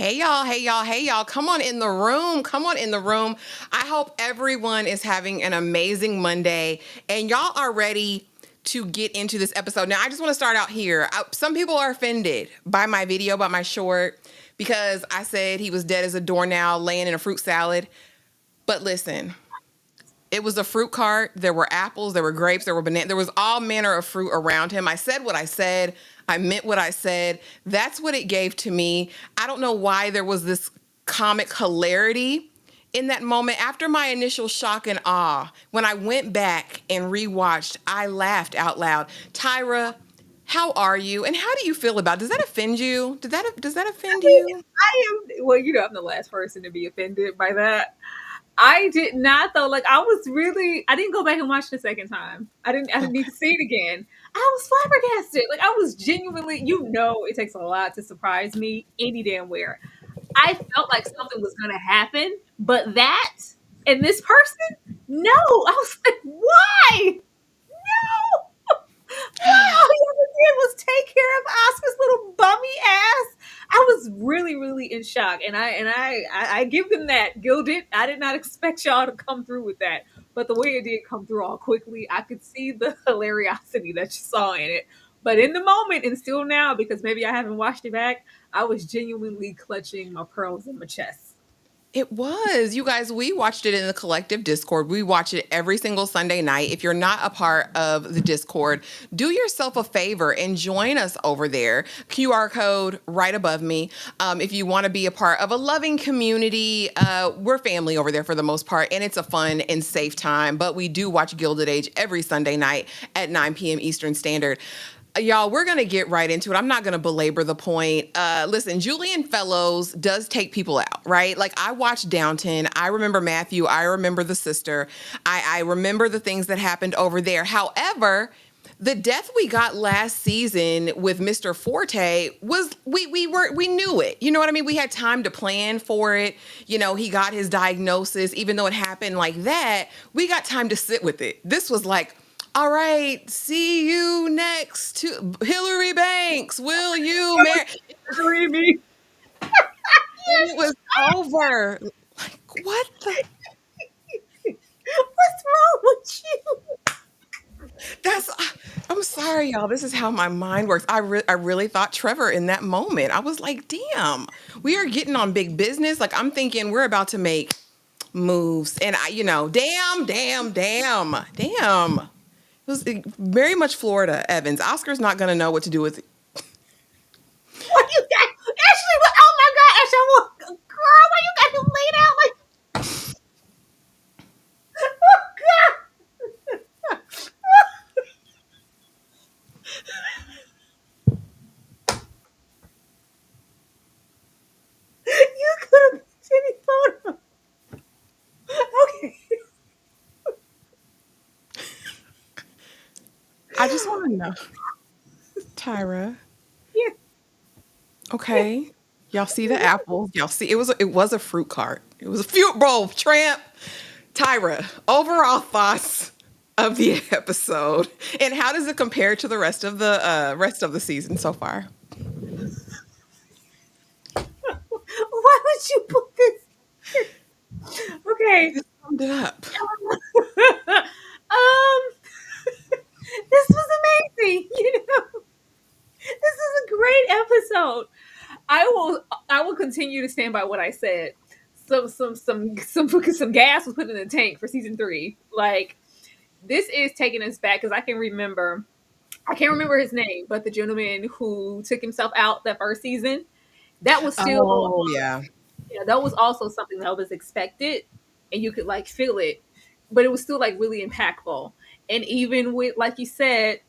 Hey y'all, hey y'all, hey y'all. Come on in the room. Come on in the room. I hope everyone is having an amazing Monday and y'all are ready to get into this episode. Now, I just want to start out here. Some people are offended by my video, by my short, because I said he was dead as a doornail laying in a fruit salad. But listen, it was a fruit cart. There were apples, there were grapes, there were bananas. There was all manner of fruit around him. I said what I said. I meant what I said. That's what it gave to me. I don't know why there was this comic hilarity in that moment. After my initial shock and awe, when I went back and rewatched, I laughed out loud. Tyra, how are you? And how do you feel about it? Does that offend you? Does that offend you? Well, I'm the last person to be offended by that. I did not though. Like I didn't go back and watch the second time. I didn't need Okay. to see it again. I was flabbergasted. Like I was genuinely, it takes a lot to surprise me any damn where. I felt like something was gonna happen, but that and this person, no. I was like, why? No. Why all he ever did was take care of Oscar's little bummy ass. I was really, really in shock, and I give them that. Gilded. I did not expect y'all to come through with that, but the way it did come through all quickly, I could see the hilariosity that you saw in it. But in the moment, and still now, because maybe I haven't watched it back, I was genuinely clutching my pearls in my chest. It was. You guys, we watched it in the collective Discord. We watch it every single Sunday night. If you're not a part of the Discord, do yourself a favor and join us over there. QR code right above me. If you want to be a part of a loving community, we're family over there for the most part, and it's a fun and safe time. But we do watch Gilded Age every Sunday night at 9 p.m. Eastern Standard. Y'all, we're going to get right into it. I'm not going to belabor the point. Listen, Julian Fellows does take people out, right? Like, I watched Downton. I remember Matthew. I remember the sister. I remember the things that happened over there. However, the death we got last season with Mr. Forte was we knew it. You know what I mean? We had time to plan for it. You know, he got his diagnosis, even though it happened like that, we got time to sit with it. This was like, all right, see you next to Hillary Banks. Will you marry? Dreamy. And it was over. Like, what the? What's wrong with you? That's, I'm sorry, y'all. This is how my mind works. I really thought Trevor in that moment. I was like, damn, we are getting on big business. Like, I'm thinking we're about to make moves. And damn. It was very much Florida, Evans. Oscar's not going to know what to do with it. What you got? Ashley, oh my God, Ashley, girl, why you got him laid out like, oh God. You could have picked any photo. Okay. I just want to know. Tyra. Yeah. Okay. Y'all see the apples. Y'all see it was a fruit cart. It was a fruit bowl, tramp. Tyra, overall thoughts of the episode, and how does it compare to the rest of the season so far? Why would you put this? You Okay. just summed it up. um, this was amazing. This is a great episode. I will continue to stand by what I said. Some gas was put in the tank for season 3. Like, this is taking us back because I can't remember his name, but the gentleman who took himself out that first season, that was still, Oh yeah. that was also something that was expected, and you could like feel it, but it was still like really impactful. And even with, like you said,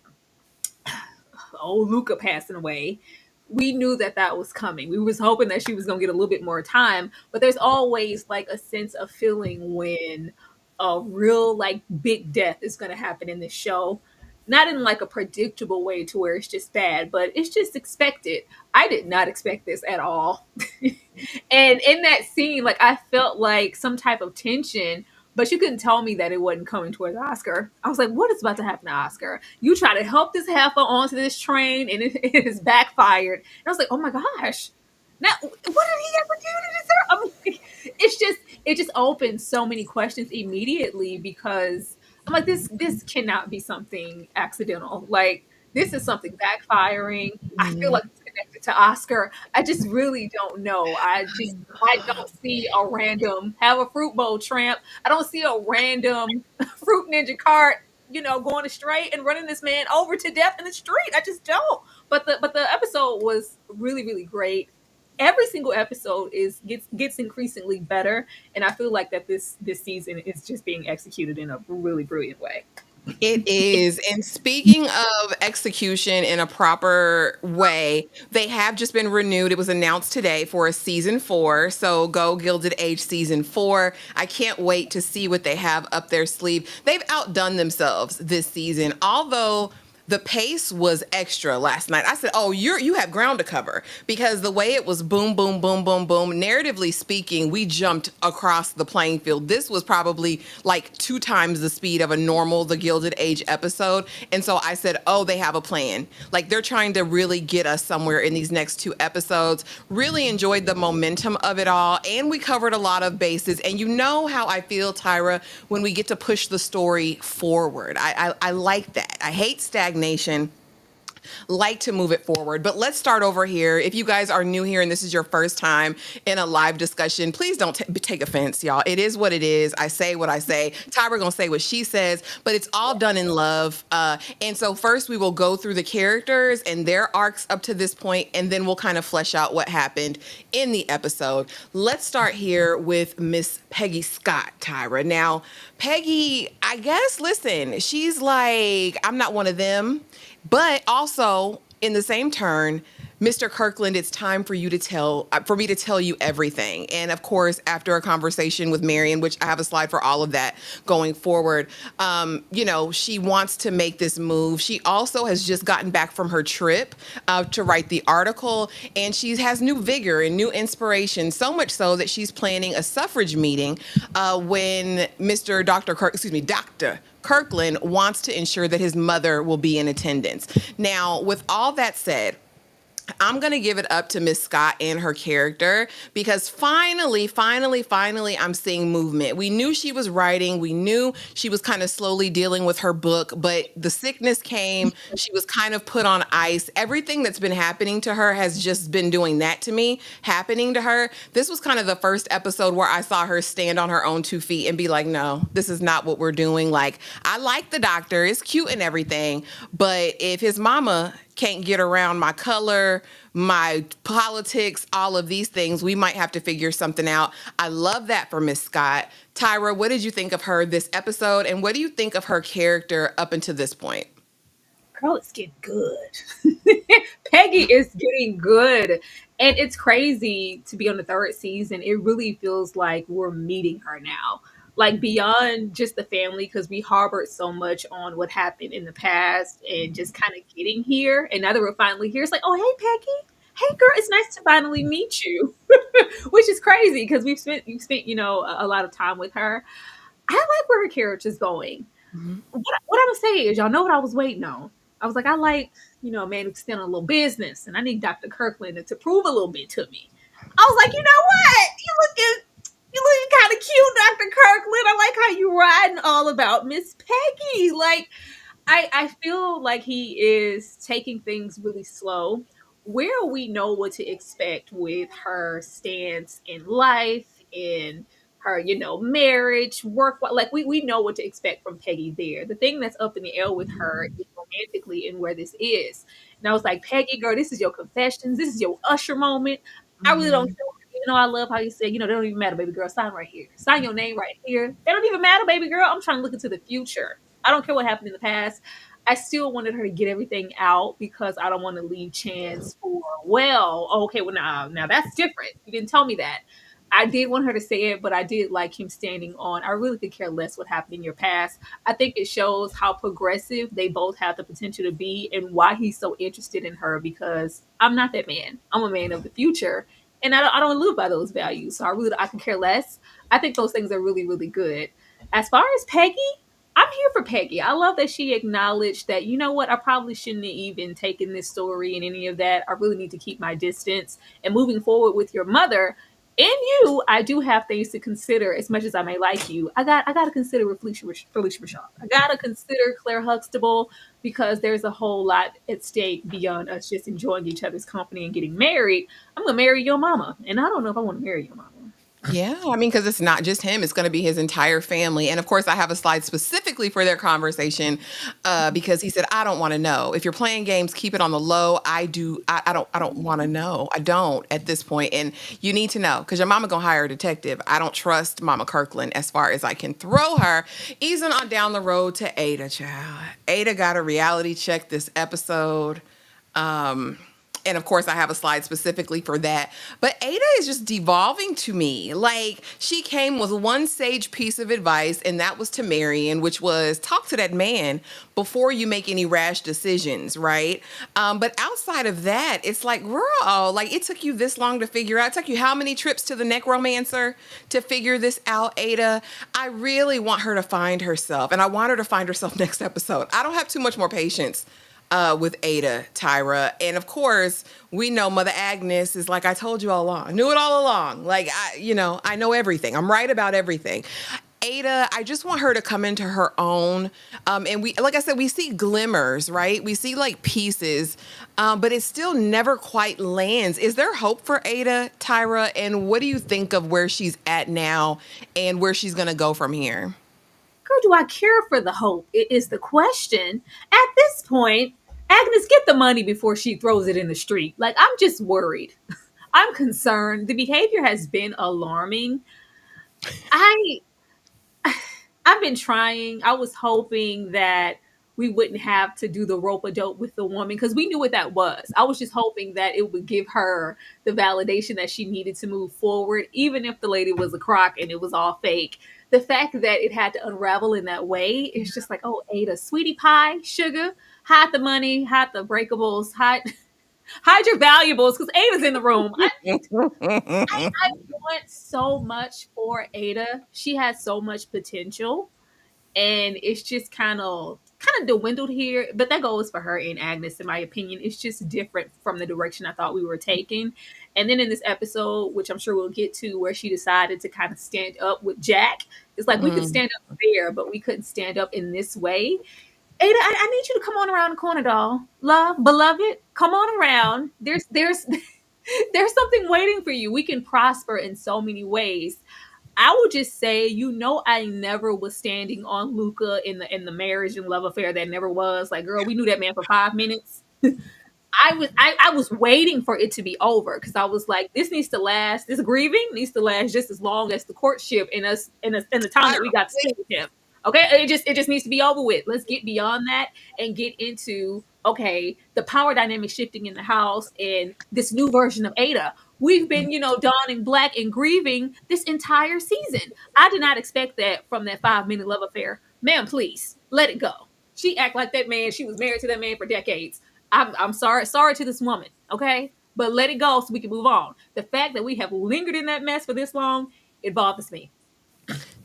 old Luca passing away, we knew that that was coming. We was hoping that she was going to get a little bit more time, but there's always like a sense of feeling when a real like big death is going to happen in this show. Not in like a predictable way to where it's just bad, but it's just expected. I did not expect this at all. And in that scene, like I felt like some type of tension, but you couldn't tell me that it wasn't coming towards Oscar. I was like, what is about to happen to Oscar? You try to help this heifer onto this train and it has backfired. And I was like, oh my gosh, Now, what did he ever do to deserve? I mean, it just opens so many questions immediately because I'm like, this cannot be something accidental. Like, this is something backfiring. I feel Mhm. like it's connected to Oscar. I just really don't know. I don't see a random have a fruit bowl tramp. I don't see a random fruit ninja cart, going astray and running this man over to death in the street. I just don't. But the episode was really, really great. Every single episode gets increasingly better, and I feel like that this season is just being executed in a really brilliant way. It is. And speaking of execution in a proper way, they have just been renewed. It was announced today for a season 4. So go Gilded Age season 4. I can't wait to see what they have up their sleeve. They've outdone themselves this season, although the pace was extra last night. I said, "Oh, you have ground to cover," because the way it was boom, boom, boom, boom, boom. Narratively speaking, we jumped across the playing field. This was probably like 2 times the speed of a normal The Gilded Age episode, and so I said, "Oh, they have a plan. Like they're trying to really get us somewhere in these next 2 episodes." Really enjoyed the momentum of it all, and we covered a lot of bases. And you know how I feel, Tyra, when we get to push the story forward. I like that. I hate stagnation, like to move it forward. But let's start over here. If you guys are new here and this is your first time in a live discussion, please don't take offense, y'all. It is what it is. I say what I say. Tyra gonna say what she says, but it's all done in love. And so first we will go through the characters and their arcs up to this point, and then we'll kind of flesh out what happened in the episode. Let's start here with Miss Peggy Scott, Tyra. Now, Peggy, I guess, listen, she's like, I'm not one of them. But also, in the same turn, Mr. Kirkland, it's time for for me to tell you everything. And of course, after a conversation with Marian, which I have a slide for all of that going forward, she wants to make this move. She also has just gotten back from her trip to write the article, and she has new vigor and new inspiration. So much so that she's planning a suffrage meeting when Dr. Kirkland wants to ensure that his mother will be in attendance. Now, with all that said, I'm going to give it up to Miss Scott and her character because finally, I'm seeing movement. We knew she was writing. We knew she was kind of slowly dealing with her book, but the sickness came. She was kind of put on ice. Everything that's been happening to her has just been doing that to me, happening to her. This was kind of the first episode where I saw her stand on her own 2 feet and be like, no, this is not what we're doing. Like, I like the doctor. It's cute and everything. But if his mama can't get around my color, my politics, all of these things, we might have to figure something out. I love that for Miss Scott. Tyra, what did you think of her this episode? And what do you think of her character up until this point? Girl, it's getting good. Peggy is getting good. And it's crazy to be on the third season. It really feels like we're meeting her now. Like beyond just the family, because we harbored so much on what happened in the past and just kind of getting here. And now that we're finally here, it's like, oh, hey, Peggy. Hey, girl, it's nice to finally meet you, which is crazy because you've spent, a lot of time with her. I like where her character's going. Mhm. What I'm gonna say is, y'all know what I was waiting on. I was like, I like, a man who's still in a little business, and I need Dr. Kirkland to prove a little bit to me. I was like, you know what? You looking kind of cute, Dr. Kirkland. I like how you riding all about Miss Peggy. Like, I feel like he is taking things really slow. Where we know what to expect with her stance in life, in her, marriage, work, like we know what to expect from Peggy there. The thing that's up in the air with her is romantically and where this is. And I was like, Peggy, girl, this is your confessions. This is your Usher moment. I really don't Mhm. care. I love how you said, they don't even matter, baby girl. Sign right here. Sign your name right here. They don't even matter, baby girl. I'm trying to look into the future. I don't care what happened in the past. I still wanted her to get everything out because I don't want to leave chance for, well, okay, well, now that's different. You didn't tell me that. I did want her to say it, but I did like him standing on. I really could care less what happened in your past. I think it shows how progressive they both have the potential to be and why he's so interested in her because I'm not that man. I'm a man of the future and I don't live by those values. So I can care less. I think those things are really, really good. As far as Peggy, I'm here for Peggy. I love that she acknowledged that, you know what, I probably shouldn't have even taken this story and any of that. I really need to keep my distance. And moving forward with your mother and you, I do have things to consider. As much as I may like you, I gotta consider Felicia Rashad. I gotta consider Claire Huxtable, because there's a whole lot at stake beyond us just enjoying each other's company and getting married. I'm gonna marry your mama, and I don't know if I want to marry your mama. Yeah, I mean, because it's not just him; it's going to be his entire family. And of course, I have a slide specifically for their conversation because he said, "I don't want to know. If you're playing games, keep it on the low. I do. I don't. I don't want to know. I don't at this point. And you need to know because your mama gonna hire a detective. I don't trust Mama Kirkland as far as I can throw her. Easing on down the road to Ada. Child, Ada got a reality check this episode. Um, and of course, I have a slide specifically for that. But Ada is just devolving to me. Like, she came with one sage piece of advice, and that was to Marian, which was talk to that man before you make any rash decisions, right? But outside of that, it's like, girl, like, it took you this long to figure out. It took you how many trips to the necromancer to figure this out, Ada? I really want her to find herself, and I want her to find herself next episode. I don't have too much more patience with Ada, Tyra. And of course, we know Mother Agnes is like, I told you all along. I knew it all along. Like, I know everything. I'm right about everything. Ada, I just want her to come into her own. And we, like I said, we see glimmers, right? We see like pieces, but it still never quite lands. Is there hope for Ada, Tyra? And what do you think of where she's at now and where she's going to go from here? Girl, do I care for the hope? It is the question. At this point, Agnes, get the money before she throws it in the street. Like, I'm just worried. I'm concerned. The behavior has been alarming. I I've been trying. I was hoping that we wouldn't have to do the rope a dope with the woman because we knew what that was. I was just hoping that it would give her the validation that she needed to move forward, even if the lady was a crock and it was all fake. The fact that it had to unravel in that way is just like, oh, Ada, sweetie pie, sugar, hide the money, hide the breakables, hide your valuables because Ada's in the room. I want so much for Ada. She has so much potential, and it's just kind of dwindled here. But that goes for her and Agnes, in my opinion. It's just different from the direction I thought we were taking. And then in this episode, which I'm sure we'll get to, where she decided to kind of stand up with Jack, it's like we could Mm. stand up there, but we couldn't stand up in this way. Ada, I need you to come on around the corner, doll. Love, beloved, come on around. There's there's something waiting for you. We can prosper in so many ways. I would just say, I never was standing on Luca in the marriage and love affair that never was. Like, girl, we knew that man for 5 minutes. I was waiting for it to be over because I was like, this needs to last. This grieving needs to last just as long as the courtship and the time that we Tyra, got to stay with him. Okay, it just needs to be over with. Let's get beyond that and get into, okay, the power dynamic shifting in the house and this new version of Ada. We've been, donning black and grieving this entire season. I did not expect that from that 5 minute love affair. Ma'am, please let it go. She act like that man. She was married to that man for decades. I'm sorry to this woman, okay? But let it go so we can move on. The fact that we have lingered in that mess for this long, it bothers me.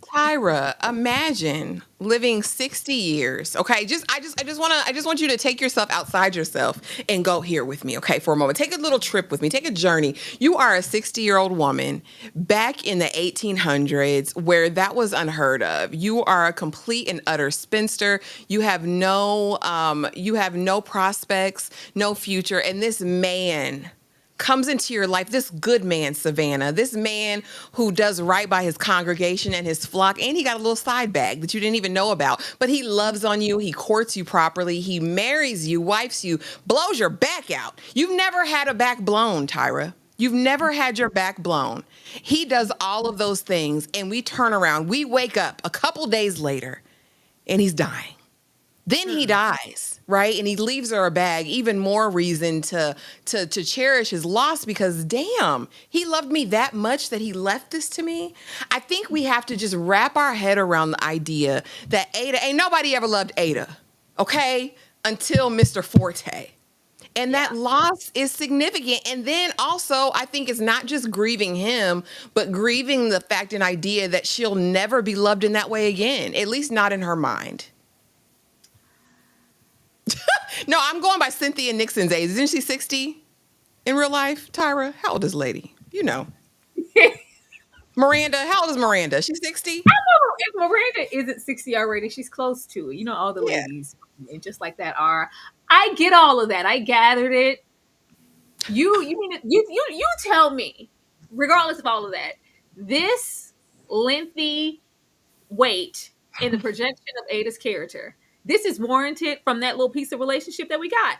Tyra, imagine living 60 years. Okay. I just want you to take yourself outside yourself and go here with me, okay, for a moment. Take a little trip with me. Take a journey. You are a 60-year-old woman back in the 1800s where that was unheard of. You are a complete and utter spinster. You have no prospects, no future. And this man comes into your life, this good man, Savannah, this man who does right by his congregation and his flock, and he got a little side bag that you didn't even know about, but he loves on you, he courts you properly, he marries you, wipes you, blows your back out. You've never had a back blown, Tyra. You've never had your back blown. He does all of those things, and we turn around, we wake up a couple days later, and he's dying. Then he dies, right? And he leaves her a bag. Even more reason to cherish his loss because damn, he loved me that much that he left this to me. I think we have to just wrap our head around the idea that Ada ain't nobody ever loved Ada, okay? Until Mr. Forte. And Yeah. that loss is significant. And then also, I think it's not just grieving him, but grieving the fact and idea that she'll never be loved in that way again, at least not in her mind. No, I'm going by Cynthia Nixon's age. Isn't she 60 in real life? Tyra, how old is Lady? You know. Miranda, how old is Miranda? She's 60? If Miranda isn't 60 already, she's close to it. You know, all the Yeah. ladies and just like that are. I get all of that. I gathered it. You mean you tell me, regardless of all of that, this lengthy wait in the projection of Ada's character, this is warranted from that little piece of relationship that we got.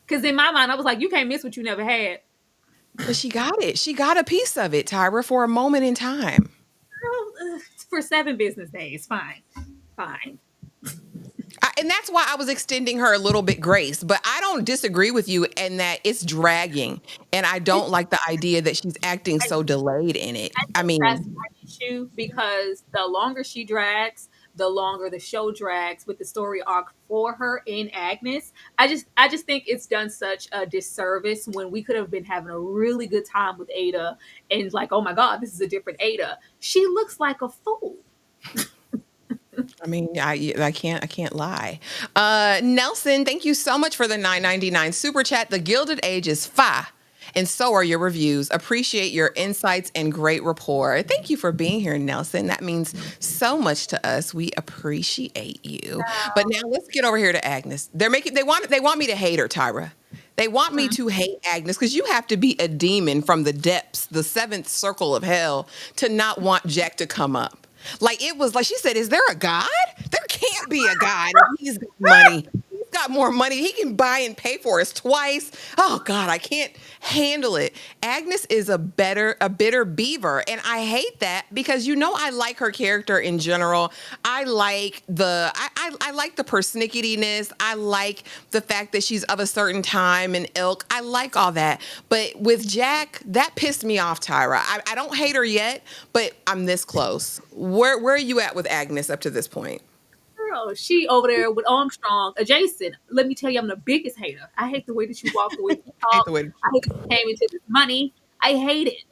Because in my mind, I was like, you can't miss what you never had. But she got it. She got a piece of it, Tyra, for a moment in time. For 7 business days, fine. Fine. And that's why I was extending her a little bit grace. But I don't disagree with you in that it's dragging. And I don't like the idea that she's acting so delayed in it. I I think that's mean, my issue because the longer she drags, the longer the show drags with the story arc for her in Agnes. I just think it's done such a disservice when we could have been having a really good time with Ada and like, oh my God, this is a different Ada. She looks like a fool. I mean, I can't lie. Nelson, thank you so much for the $9.99 super chat. The Gilded Age is fire. And so are your reviews. Appreciate your insights and great rapport. Thank you for being here, Nelson. That means so much to us. We appreciate you. But now let's get over here to Agnes. They want me to hate her, Tyra. They want me to hate Agnes because you have to be a demon from the depths, the 7th circle of hell, to not want Jack to come up. Like, it was like she said, is there a God? There can't be a God if he's got money. He's got more money. He can buy and pay for us twice. Oh God, I can't handle it. Agnes is a bitter beaver. And I hate that because I like her character in general. I like I like the persnicketyness. I like the fact that she's of a certain time and ilk. I like all that. But with Jack, that pissed me off, Tyra. I don't hate her yet, but I'm this close. Where are you at with Agnes up to this point? Girl, she over there with Armstrong adjacent. Let me tell you, I'm the biggest hater. I hate the way that you walk, the way that you I hate talk. the way I hate that you came into this money. I hate it.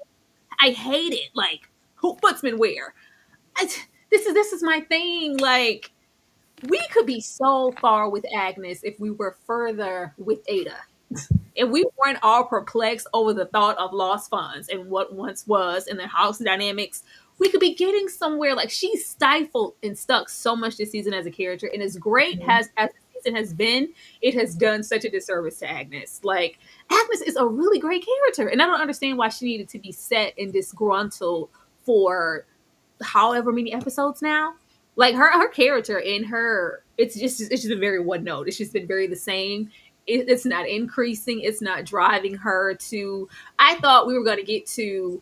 I hate it. Like, who footsman where? This is my thing. Like, we could be so far with Agnes if we were further with Ada. If we weren't all perplexed over the thought of lost funds and what once was and the house dynamics, we could be getting somewhere. Like, she's stifled and stuck so much this season as a character, and as great as the season has been, it has done such a disservice to Agnes. Like, Agnes is a really great character, and I don't understand why she needed to be set and disgruntled for however many episodes now. Like, her character in her, it's just been very one note. It's just been very the same. It's not increasing. It's not driving her to. I thought we were going to get to,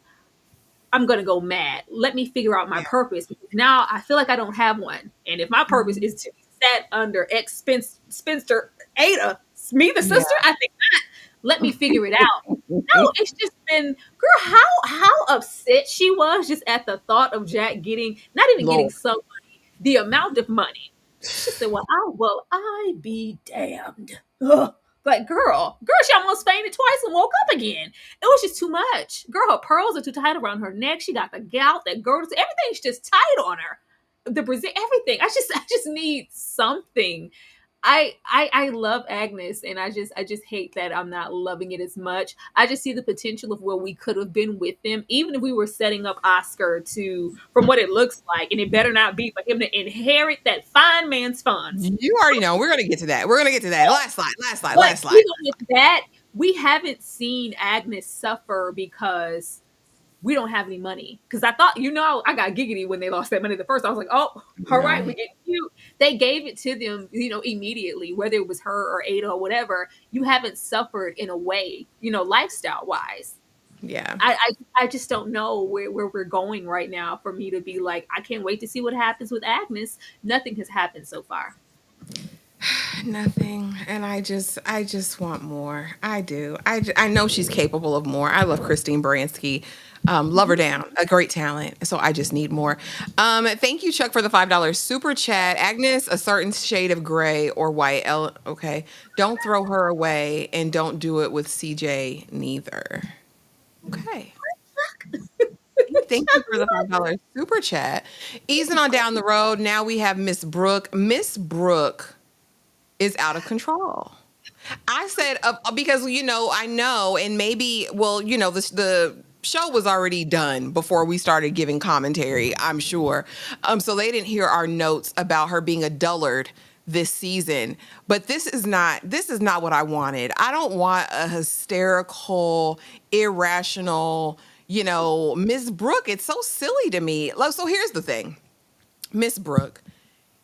I'm going to go mad. Let me figure out my purpose. Because now I feel like I don't have one. And if my purpose is to be set under spinster Ada, me the sister, I think not. Let me figure it out. No, it's just been, girl, how upset she was just at the thought of Jack getting, not even getting some money, the amount of money. She said, well, I be damned. Ugh. Like, girl, she almost fainted twice and woke up again. It was just too much. Girl, her pearls are too tight around her neck. She got the gout, that girdle, everything's just tight on her. The Brazil, everything. I just need something. I love Agnes, and I just hate that I'm not loving it as much. I just see the potential of where we could have been with them, even if we were setting up Oscar to, from what it looks like, and it better not be for him to inherit that fine man's funds. You already know. We're gonna get to that. Last slide. Even with that, we haven't seen Agnes suffer because we don't have any money. Because I thought, I got giggity when they lost that money the first. I was like, oh, all right, we get you. They gave it to them, immediately, whether it was her or Ada or whatever. You haven't suffered in a way, lifestyle wise. Yeah. I just don't know where we're going right now for me to be like, I can't wait to see what happens with Agnes. Nothing has happened so far. Nothing, and I just want more. I do. I know she's capable of more. I love Christine Baranski. Love her down. A great talent. So I just need more. Thank you, Chuck, for the $5 super chat. Agnes, a certain shade of gray or white. Okay. Don't throw her away, and don't do it with CJ neither. Okay. Thank you for the $5 super chat. Easing on down the road. Now we have Miss Brook. Miss Brook is out of control. I said because I know, and maybe the show was already done before we started giving commentary. I'm sure, so they didn't hear our notes about her being a dullard this season. But this is not what I wanted. I don't want a hysterical, irrational, Miss Brook. It's so silly to me. So here's the thing, Miss Brook.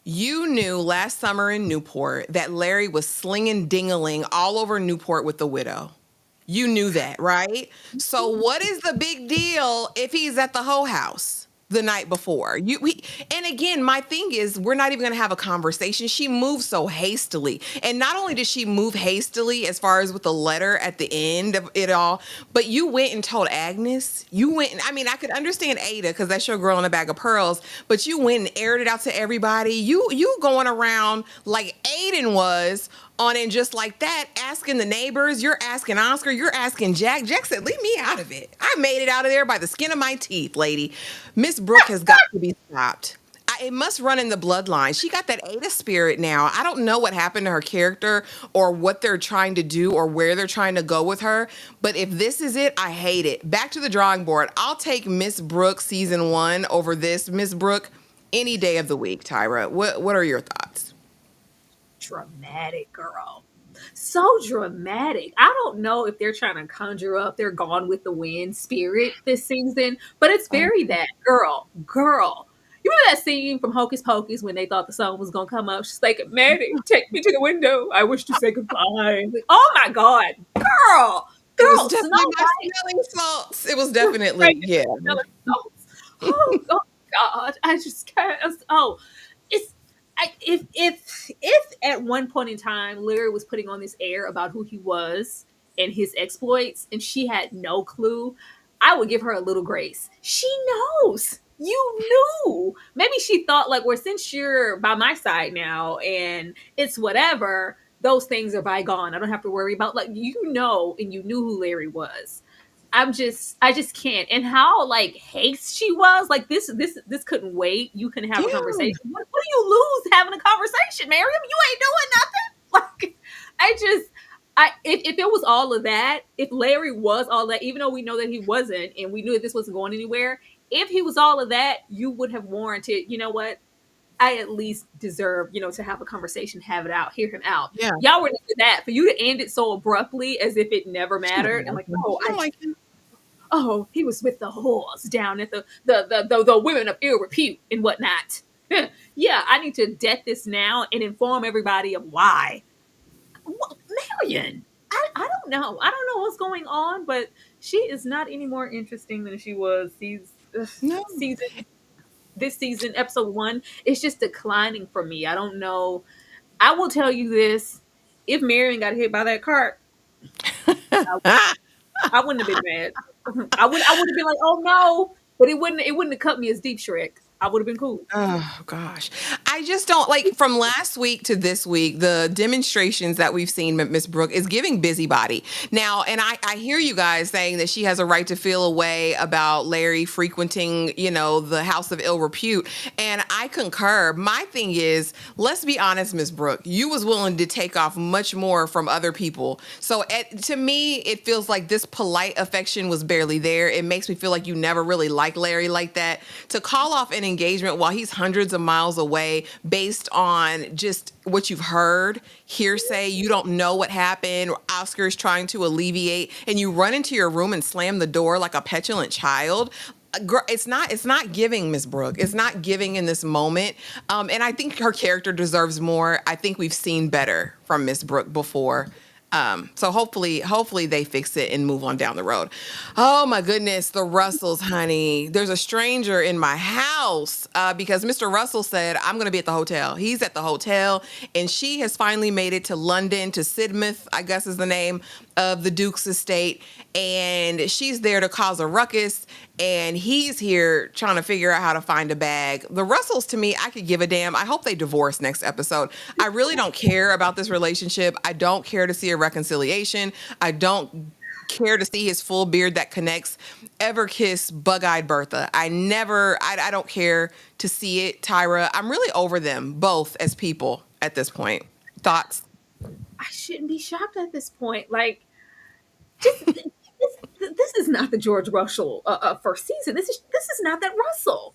You knew last summer in Newport that Larry was slinging dingaling all over Newport with the widow. You knew that, right? So what is the big deal if he's at the Hoe House the night before? And again, my thing is, we're not even going to have a conversation. She moved so hastily. And not only did she move hastily as far as with the letter at the end of it all, but you went and told Agnes. I could understand Ada because that's your girl in a bag of pearls, but you went and aired it out to everybody. You going around like Aiden was on it just like that, asking the neighbors, you're asking Oscar, you're asking Jack. Jack said, leave me out of it. I made it out of there by the skin of my teeth, lady. Miss Brook has got to be stopped. It must run in the bloodline. She got that Ada spirit now. I don't know what happened to her character or what they're trying to do or where they're trying to go with her. But if this is it, I hate it. Back to the drawing board. I'll take Miss Brook season 1 over this Miss Brook any day of the week, Tyra. What are your thoughts? Dramatic, girl. So dramatic. I don't know if they're trying to conjure up their Gone with the Wind spirit this season, but it's very that girl. You remember that scene from Hocus Pocus when they thought the sun was gonna come up? She's like, Maddie, take me to the window. I wish to say goodbye. Like, oh my God, girl. It was definitely not smelling salts. It was definitely, yeah. Oh God, I just can't. Oh, it's if at one point in time Larry was putting on this air about who he was and his exploits, and she had no clue, I would give her a little grace. She knows. You knew. Maybe she thought like, well, since you're by my side now and it's whatever, those things are bygone. I don't have to worry about, like, and you knew who Larry was. I just can't. And how like haste she was. Like this couldn't wait. You couldn't have a conversation. What do you lose having a conversation, Mariam? You ain't doing nothing. Like if it was all of that, if Larry was all that, even though we know that he wasn't, and we knew that this wasn't going anywhere, if he was all of that, you would have warranted, you know what? I at least deserve, to have a conversation, have it out, hear him out. Yeah. Y'all were into that. For you to end it so abruptly as if it never mattered. I'm like, he was with the whores down at the women of ill repute and whatnot. Yeah, I need to debt this now and inform everybody of why. Marian, I don't know. I don't know what's going on, but she is not any more interesting than she was this season, episode 1. It's just declining for me. I don't know. I will tell you this. If Marian got hit by that cart, I wouldn't have been mad. I would have been like, oh no, but it wouldn't have cut me as deep Shrek. I would have been cool. Oh gosh. I just don't like, from last week to this week, the demonstrations that we've seen with Miss Brook is giving busybody. Now, and I hear you guys saying that she has a right to feel a way about Larry frequenting, the house of ill repute. And I concur. My thing is, let's be honest, Miss Brook, you was willing to take off much more from other people. So to me, it feels like this polite affection was barely there. It makes me feel like you never really liked Larry like that. To call off an engagement while he's hundreds of miles away based on just what you've heard, hearsay, you don't know what happened, Oscar's trying to alleviate, and you run into your room and slam the door like a petulant child. It's not giving, Miss Brook. It's not giving in this moment. And I think her character deserves more. I think we've seen better from Miss Brook before. So hopefully they fix it and move on down the road. Oh my goodness, the Russells, honey. There's a stranger in my house because Mr. Russell said, I'm going to be at the hotel. He's at the hotel, and she has finally made it to London, to Sidmouth, I guess is the name of the Duke's estate. And she's there to cause a ruckus. And he's here trying to figure out how to find a bag. The Russells, to me, I could give a damn. I hope they divorce next episode. I really don't care about this relationship. I don't care to see a reconciliation. I don't care to see his full beard that connects. Ever kiss bug-eyed Bertha. I don't care to see it. Tyra, I'm really over them both as people at this point. Thoughts? I shouldn't be shocked at this point. Like, just this is not the George Russell first season. This is not that Russell.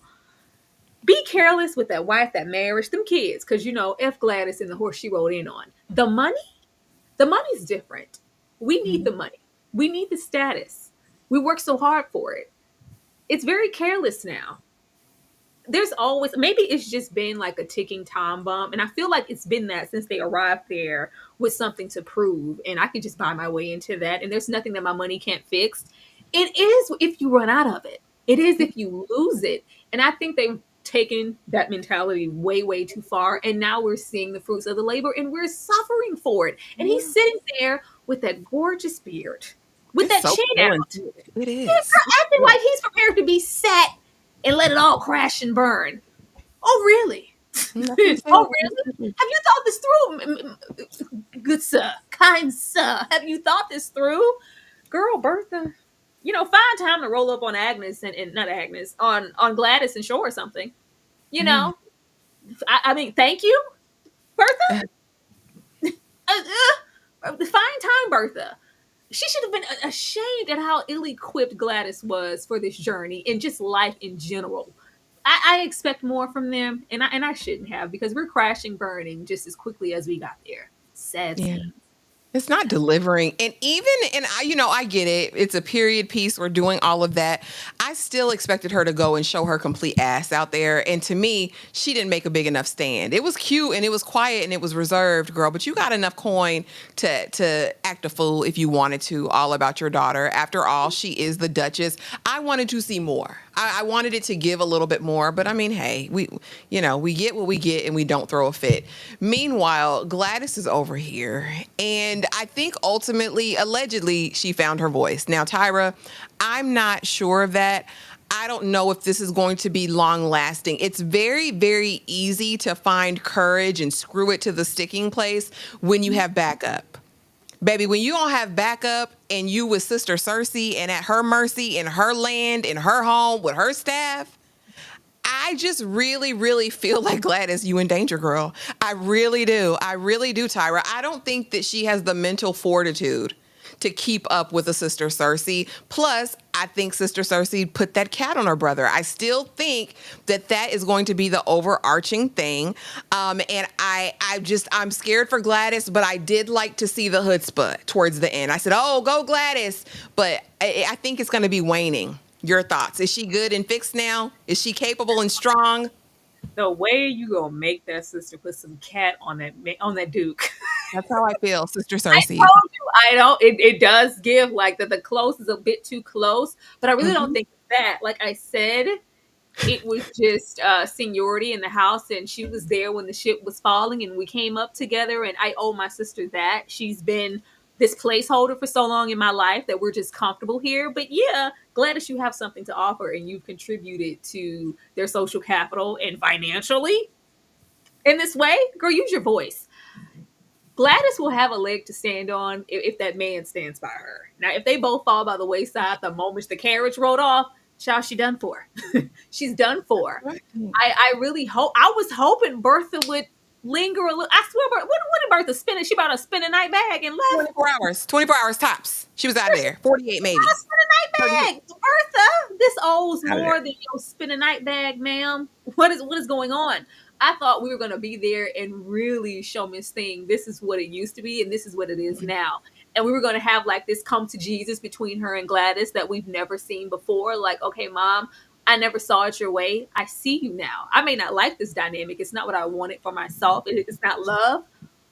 Be careless with that wife, that marriage, them kids, because F Gladys and the horse she rode in on. The money's different. We need the money. We need the status. We work so hard for it. It's very careless now. There's always, maybe it's just been like a ticking time bomb. And I feel like it's been that since they arrived there with something to prove. And I can just buy my way into that. And there's nothing that my money can't fix. It is if you run out of it. It is if you lose it. And I think they've taken that mentality way, way too far. And now we're seeing the fruits of the labor and we're suffering for it. And he's sitting there with that gorgeous beard, with It's that so chin out. cool. It is. Acting like he's prepared to be sat and let it all crash and burn. Oh, really? Oh, really? Have you thought this through? Good sir, kind sir, have you thought this through? Girl, Bertha, find time to roll up on Agnes and not Agnes, on Gladys and show her something. I mean, thank you, Bertha. Find time, Bertha. She should have been ashamed at how ill-equipped Gladys was for this journey and just life in general. I expect more from them, and I shouldn't have, because we're crashing, burning just as quickly as we got there. Sad Yeah. scene. It's not delivering. I get it. It's a period piece. We're doing all of that. I still expected her to go and show her complete ass out there. And to me, she didn't make a big enough stand. It was cute and it was quiet and it was reserved, girl, but you got enough coin to act a fool if you wanted to, all about your daughter. After all, she is the Duchess. I wanted to see more. I wanted it to give a little bit more, but I mean, hey, we get what we get and we don't throw a fit. Meanwhile, Gladys is over here, and I think ultimately, allegedly, she found her voice. Now, Tyra, I'm not sure of that. I don't know if this is going to be long lasting. It's very, very easy to find courage and screw it to the sticking place when you have backup. Baby, when you don't have backup and you with Sister Cersei and at her mercy in her land, in her home, with her staff, I just really, really feel like, Gladys, you in danger, girl. I really do. I really do, Tyra. I don't think that she has the mental fortitude to keep up with a Sister Cersei. Plus, I think Sister Cersei put that cat on her brother. I still think that is going to be the overarching thing. And I'm scared for Gladys, but I did like to see the chutzpah towards the end. I said, oh, go Gladys. But I think it's going to be waning. Your thoughts? Is she good and fixed now? Is she capable and strong? The way you gonna make that sister put some cat on that Duke. That's how I feel, Sister I Cersei. told you, I don't. It does give like that. The close is a bit too close, but I really don't think that. Like I said, it was just seniority in the house, and she was there when the ship was falling, and we came up together. And I owe my sister that. She's been this placeholder for so long in my life that we're just comfortable here. But yeah, Gladys, you have something to offer, and you've contributed to their social capital and financially in this way. Girl, use your voice. Gladys will have a leg to stand on if that man stands by her. Now, if they both fall by the wayside the moment the carriage rolled off, child, she done for. She's done for. I really hope. I was hoping Bertha would linger a little. I swear, when did Bertha spin it? She bought a spin a night bag and left. 24 hours. 24 hours tops. She was out of there. 48 maybe. A spin a night bag. Bertha, this owes more than your spin a night bag, ma'am. What is going on? I thought we were going to be there and really show Miss Thing this is what it used to be and this is what it is now. And we were going to have like this come to Jesus between her and Gladys that we've never seen before. Like, okay, Mom, I never saw it your way. I see you now. I may not like this dynamic. It's not what I wanted for myself. It's not love.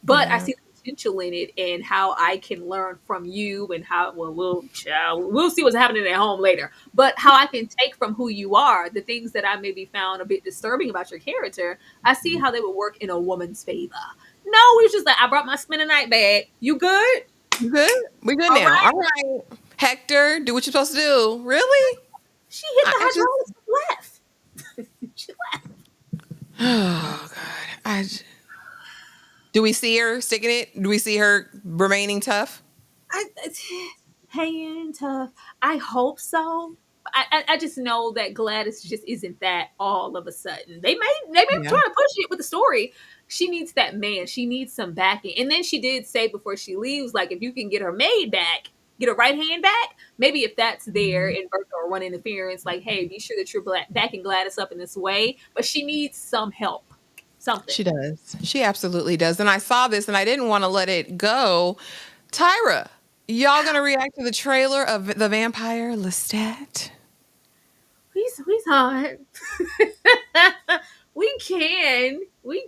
But I see the potential in it and how I can learn from you and how, well, we'll see what's happening at home later, but how I can take from who you are, the things that I maybe found a bit disturbing about your character, I see how they would work in a woman's favor. No, we was just like, I brought my spin a night bag. You good? You good? We good All now. right. All right. Hector, do what you're supposed to do. Really? She hit the I just, hydraulics and left. She left. oh God. Do we see her sticking it? Do we see her remaining tough? I, hanging tough. I hope so. I just know that Gladys just isn't that all of a sudden. They may Yeah. try to push it with the story. She needs that man. She needs some backing. And then she did say before she leaves, like, if you can get her maid back, get her right hand back, maybe if that's there and Bertha or run interference, like, hey, be sure that you're backing Gladys up in this way. But she needs some help. Something. She does. She absolutely does. And I saw this and I didn't want to let it go. Tyra, y'all gonna react to the trailer of The Vampire Lestat? We saw it. We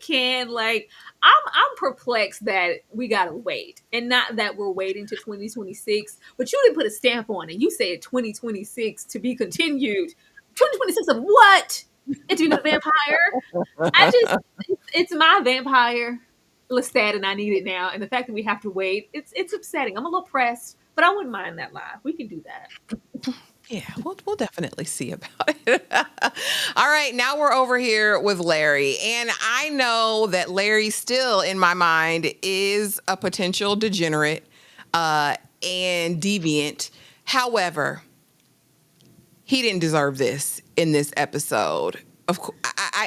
can. Like, I'm perplexed that we gotta wait, and not that we're waiting to 2026. But you didn't put a stamp on it. You said 2026 to be continued. 2026 of what? Into the vampire. It's my vampire Lestat, and I need it now. And the fact that we have to wait, it's upsetting. I'm a little pressed, but I wouldn't mind that live. We can do that. Yeah, we'll definitely see about it. All right, now we're over here with Larry. And I know that Larry still, in my mind, is a potential degenerate and deviant. However, he didn't deserve this in this episode. Of course,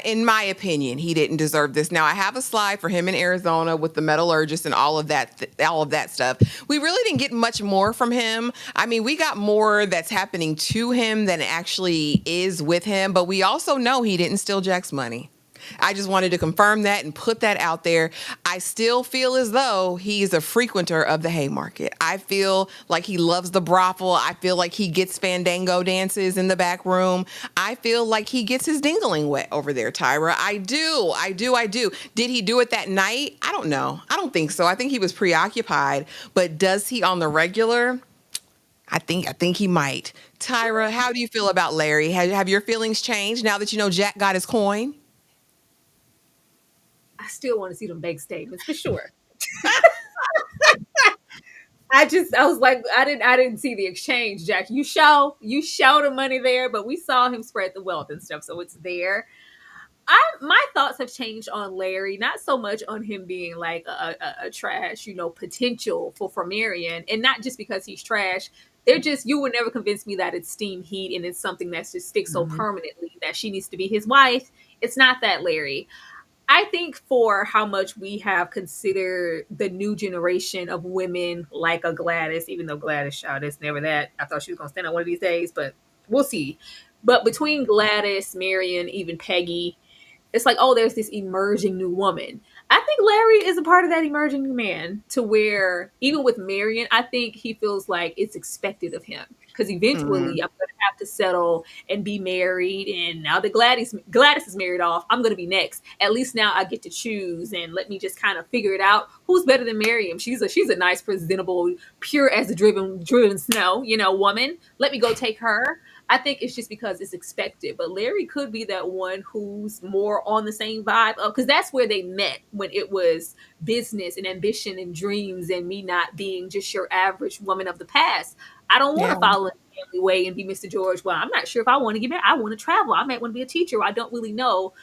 in my opinion, he didn't deserve this. Now, I have a slide for him in Arizona with the metallurgist and all of that stuff. We really didn't get much more from him. I mean, we got more that's happening to him than actually is with him. But we also know he didn't steal Jack's money. I just wanted to confirm that and put that out there. I still feel as though he's a frequenter of the Haymarket. I feel like he loves the brothel. I feel like he gets fandango dances in the back room. I feel like he gets his dingling wet over there, Tyra. I do. Did he do it that night? I don't know. I don't think so. I think he was preoccupied. But does he on the regular? I think he might. Tyra, how do you feel about Larry? Have your feelings changed now that you know Jack got his coin? I still want to see them bank statements for sure. I was like, I didn't see the exchange, Jack. You show the money there, but we saw him spread the wealth and stuff, so it's there. My thoughts have changed on Larry, not so much on him being like a trash, potential for Marian, and not just because he's trash. You would never convince me that it's steam heat and it's something that's just sticks so permanently that she needs to be his wife. It's not that, Larry. I think for how much we have considered the new generation of women like a Gladys, even though Gladys child is never that. I thought she was going to stand on one of these days, but we'll see. But between Gladys, Marian, even Peggy, it's like, oh, there's this emerging new woman. I think Larry is a part of that emerging new man, to where even with Marian, I think he feels like it's expected of him. Because eventually I'm going to have to settle and be married. And now that Gladys is married off, I'm going to be next. At least now I get to choose, and let me just kind of figure it out. Who's better than Marian? She's a nice, presentable, pure as the driven snow, woman. Let me go take her. I think it's just because it's expected. But Larry could be that one who's more on the same vibe of, because that's where they met, when it was business and ambition and dreams and me not being just your average woman of the past. I don't want to follow in the family way and be Mr. George. Well, I'm not sure if I want to get married. I want to travel. I might want to be a teacher. I don't really know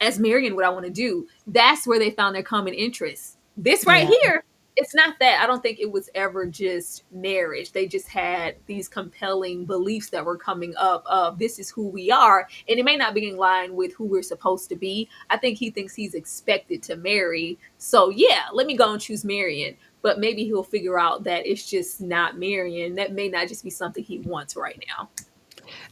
as Marian what I want to do. That's where they found their common interest. This right here, it's not that. I don't think it was ever just marriage. They just had these compelling beliefs that were coming up of, this is who we are. And it may not be in line with who we're supposed to be. I think he thinks he's expected to marry. So yeah, let me go and choose Marian. But maybe he'll figure out that it's just not Marian. That may not just be something he wants right now.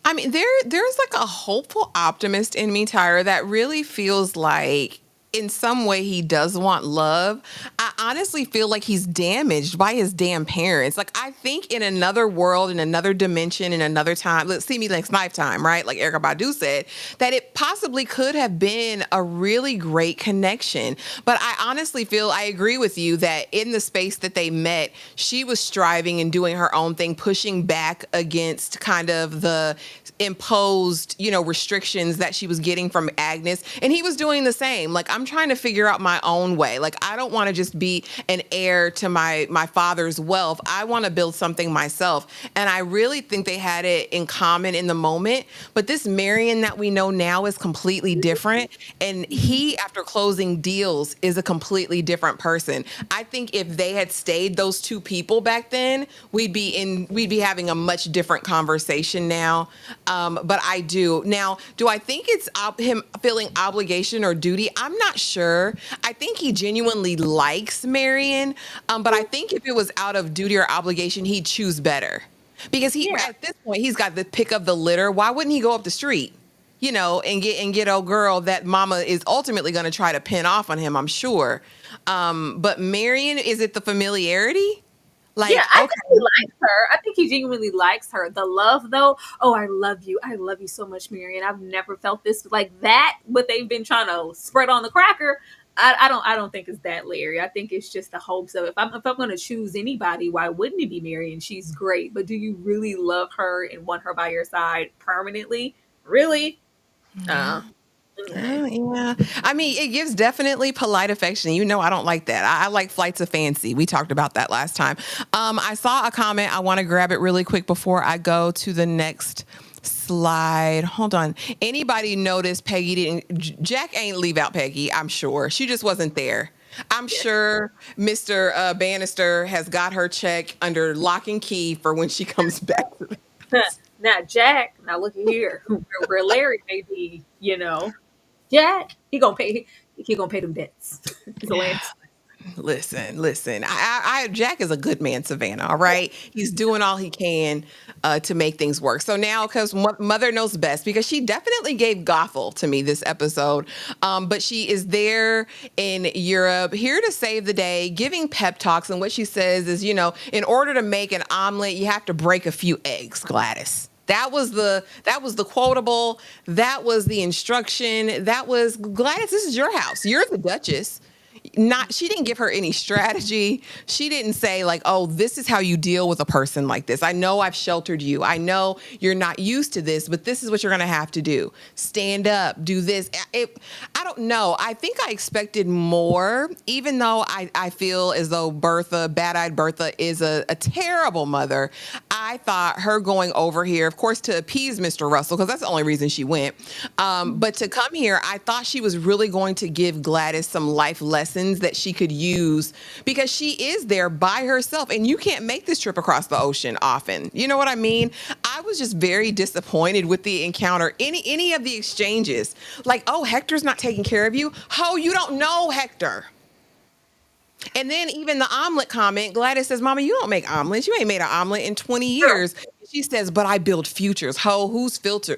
I mean, there's like a hopeful optimist in me, Tyra, that really feels like in some way he does want love, I honestly feel like he's damaged by his damn parents. Like, I think in another world, in another dimension, in another time, let's see me next lifetime, right? Like Erykah Badu said, that it possibly could have been a really great connection. But I honestly feel, I agree with you that in the space that they met, she was striving and doing her own thing, pushing back against kind of the imposed, restrictions that she was getting from Agnes. And he was doing the same. Like, I'm trying to figure out my own way. Like, I don't want to just be an heir to my father's wealth. I want to build something myself. And I really think they had it in common in the moment. But this Marian that we know now is completely different. And he, after closing deals, is a completely different person. I think if they had stayed those two people back then, we'd be having a much different conversation now. But I do. Now, do I think it's him feeling obligation or duty? I'm not sure. I think he genuinely likes Marian, but I think if it was out of duty or obligation, he'd choose better. Because at this point, he's got the pick of the litter. Why wouldn't he go up the street, and get a girl that mama is ultimately going to try to pin off on him, I'm sure. But Marian, is it the familiarity? Like, yeah, I think he likes her. I think he genuinely likes her. The love, though, oh, I love you. I love you so much, Marian. I've never felt this like that. What they've been trying to spread on the cracker, I don't think it's that, Larry. I think it's just the hopes of if I'm going to choose anybody, why wouldn't it be Marian? She's great, but do you really love her and want her by your side permanently? Really? Yeah. I mean, it gives definitely polite affection. I don't like that. I like flights of fancy. We talked about that last time. I saw a comment. I want to grab it really quick before I go to the next slide. Hold on. Anybody notice Peggy didn't? Jack ain't leave out Peggy, I'm sure. She just wasn't there. I'm sure Mr. Bannister has got her check under lock and key for when she comes back. Now, Jack, now look here, where Larry may be, Jack, he gonna pay them debts. He's a Lance. Listen. Jack is a good man, Savannah. All right, he's doing all he can to make things work. So now, because Mother knows best, because she definitely gave Gothel to me this episode, but she is there in Europe, here to save the day, giving pep talks. And what she says is, in order to make an omelet, you have to break a few eggs, Gladys. That was the quotable. That was the instruction. That was, Gladys, this is your house. You're the Duchess. She didn't give her any strategy. She didn't say like, oh, this is how you deal with a person like this. I know I've sheltered you. I know you're not used to this, but this is what you're going to have to do. Stand up, do this. I don't know. I think I expected more, even though I feel as though Bad-Eyed Bertha is a terrible mother. I thought her going over here, of course, to appease Mr. Russell, because that's the only reason she went. But to come here, I thought she was really going to give Gladys some life lessons that she could use, because she is there by herself and you can't make this trip across the ocean often. You know what I mean? I was just very disappointed with the encounter. Any of the exchanges, like, oh, Hector's not taking care of you. Oh, you don't know Hector. And then even the omelet comment, Gladys says, Mama, you don't make omelets. You ain't made an omelet in 20 years. She says, but I build futures. Whose future?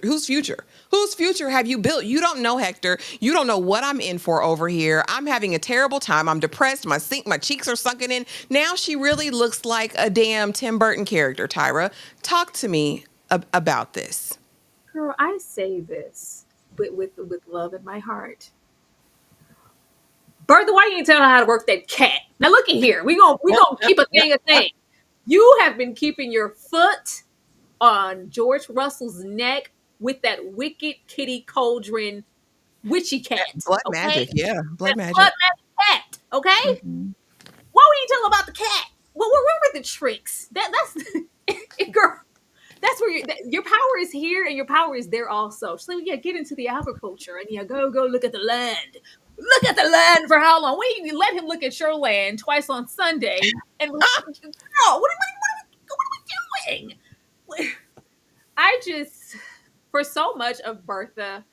Whose future have you built? You don't know, Hector. You don't know what I'm in for over here. I'm having a terrible time. I'm depressed. My cheeks are sunken in. Now she really looks like a damn Tim Burton character, Tyra. Talk to me about this. Girl, I say this with love in my heart. Bertha, why you ain't tell her how to work that cat? Now look at here. We gonna keep a thing. You have been keeping your foot on George Russell's neck with that wicked kitty cauldron witchy cat. Blood magic, yeah. Blood magic cat, okay? Mm-hmm. Why would you tell about the cat? Well, where were the tricks? That's girl. That's where your power is here and your power is there also. So yeah, get into the agriculture and go look at the land. Look at the land for how long? When you let him look at your land twice on Sunday, and girl, what are we doing? I just, for so much of Bertha,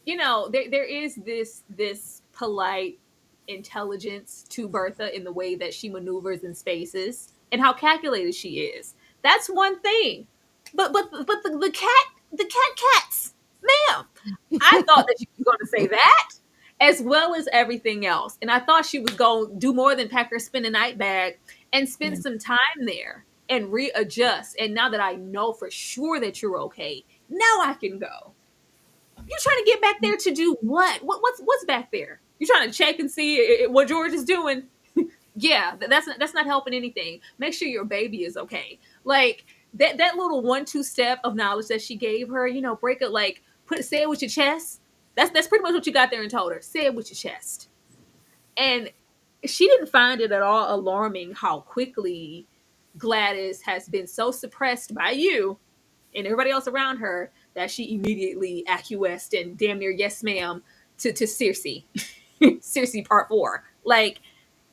there is this polite intelligence to Bertha in the way that she maneuvers in spaces and how calculated she is. That's one thing. But the cats, ma'am. I thought that you were going to say that. as well as everything else. And I thought she was going to do more than pack her spend a night bag and spend Yeah. some time there and readjust. And now that I know for sure that you're okay, now I can go. You're trying to get back there to do what? What's back there? You're trying to check and see what George is doing. Yeah, that's not helping anything. Make sure your baby is okay. Like that little 1-2 step of knowledge that she gave her, break it, like say it with your chest. That's pretty much what you got there and told her. Say it with your chest. And she didn't find it at all alarming how quickly Gladys has been so suppressed by you and everybody else around her that she immediately acquiesced and damn near yes ma'am to Circe. Circe part 4. Like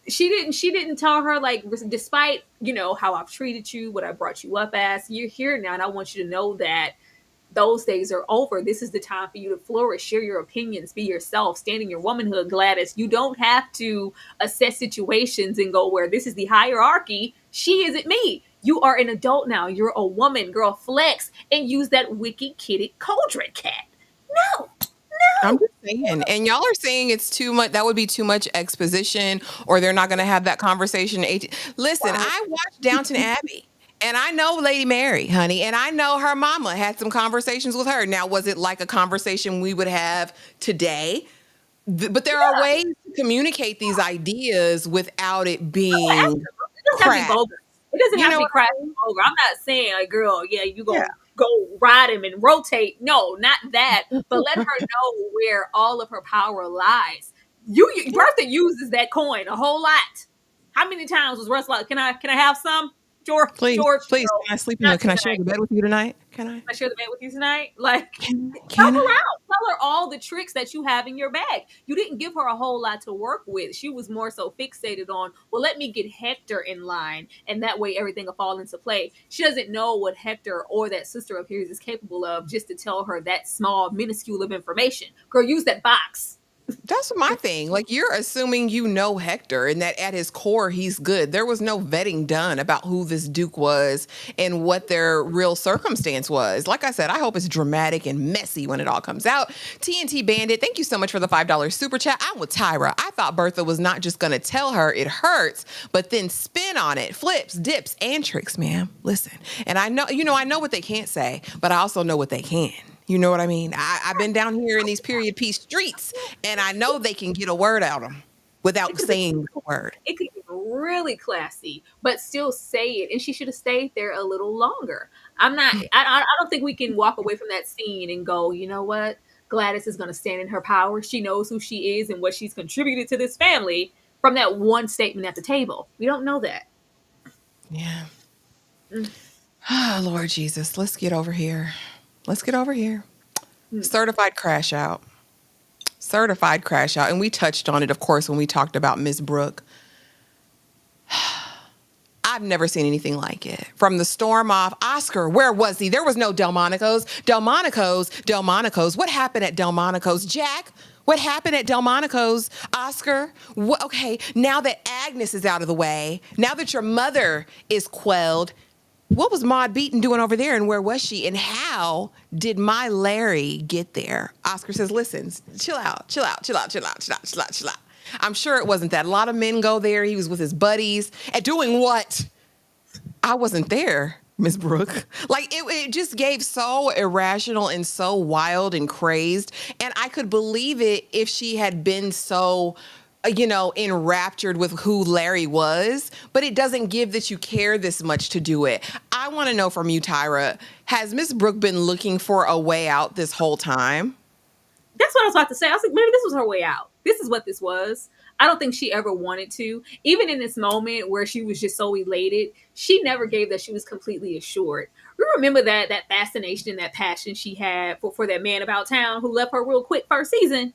she didn't tell her, like, despite how I've treated you, what I brought you up as, you're here now and I want you to know that those days are over. This is the time for you to flourish, share your opinions, be yourself, stand in your womanhood, Gladys. You don't have to assess situations and go where this is the hierarchy. She isn't me. You are an adult now. You're a woman, girl. Flex and use that wicked kitted cauldron cat. No, I'm no. just saying. And y'all are saying it's too much. That would be too much exposition, or they're not going to have that conversation. Listen, Wow. I watched Downton Abbey. And I know Lady Mary, honey, and I know her mama had some conversations with her. Now, was it like a conversation we would have today? But there are ways to communicate these ideas without it being It doesn't have to be crass. vulgar. It doesn't You have to know be what crass I and mean? vulgar. I'm not saying, like, girl, yeah, you Yeah. gonna go ride him and rotate. No, not that. But let her know where all of her power lies. Bertha uses that coin a whole lot. How many times was Russ like, can I have some? George, Please, George, please, no, can I sleep in not the, can I share tonight. the bed with you tonight? Can I? I share the bed with you tonight? Like, Can help her I? out. Tell her all the tricks that you have in your bag. You didn't give her a whole lot to work with. She was more so fixated on, well, let me get Hector in line, and that way everything will fall into play. She doesn't know what Hector or that sister of hers is capable of just to tell her that small, minuscule of information. Girl, use that box. That's my thing. Like, you're assuming you know Hector and that at his core he's good. There was no vetting done about who this Duke was and what their real circumstance was. Like I said, I hope it's dramatic and messy when it all comes out. TNT Bandit, thank you so much for the $5 super chat. I'm with Tyra. I thought Bertha was not just going to tell her it hurts, but then spin on it. Flips, dips, and tricks, ma'am. Listen. And I know, I know what they can't say, but I also know what they can. You know what I mean? I've been down here in these period piece streets, and I know they can get a word out of them without saying the word. It could be really classy, but still say it. And she should have stayed there a little longer. I'm not. I don't think we can walk away from that scene and go, you know what? Gladys is going to stand in her power. She knows who she is and what she's contributed to this family from that one statement at the table. We don't know that. Yeah. Oh, Lord Jesus, let's get over here. Let's get over here. Certified crash out. Certified crash out. And we touched on it, of course, when we talked about Miss Brook. I've never seen anything like it. From the storm off, Oscar, where was he? There was no Delmonico's. Delmonico's. What happened at Delmonico's? Jack, what happened at Delmonico's? Oscar, okay, now that Agnes is out of the way, now that your mother is quelled, what was Maud Beaton doing over there, and where was she, and how did my Larry get there? Oscar says, listen, chill out. I'm sure it wasn't that. A lot of men go there. He was with his buddies. And doing what? I wasn't there, Miss Brooke. Like, it just gave so irrational and so wild and crazed. And I could believe it if she had been so enraptured with who Larry was, but it doesn't give that you care this much to do it. I want to know from you, Tyra, has Miss Brooke been looking for a way out this whole time? That's what I was about to say. I was like, maybe this was her way out. This is what this was. I don't think she ever wanted to. Even in this moment where she was just so elated, she never gave that she was completely assured. We remember that fascination and that passion she had for that man about town who left her real quick first season.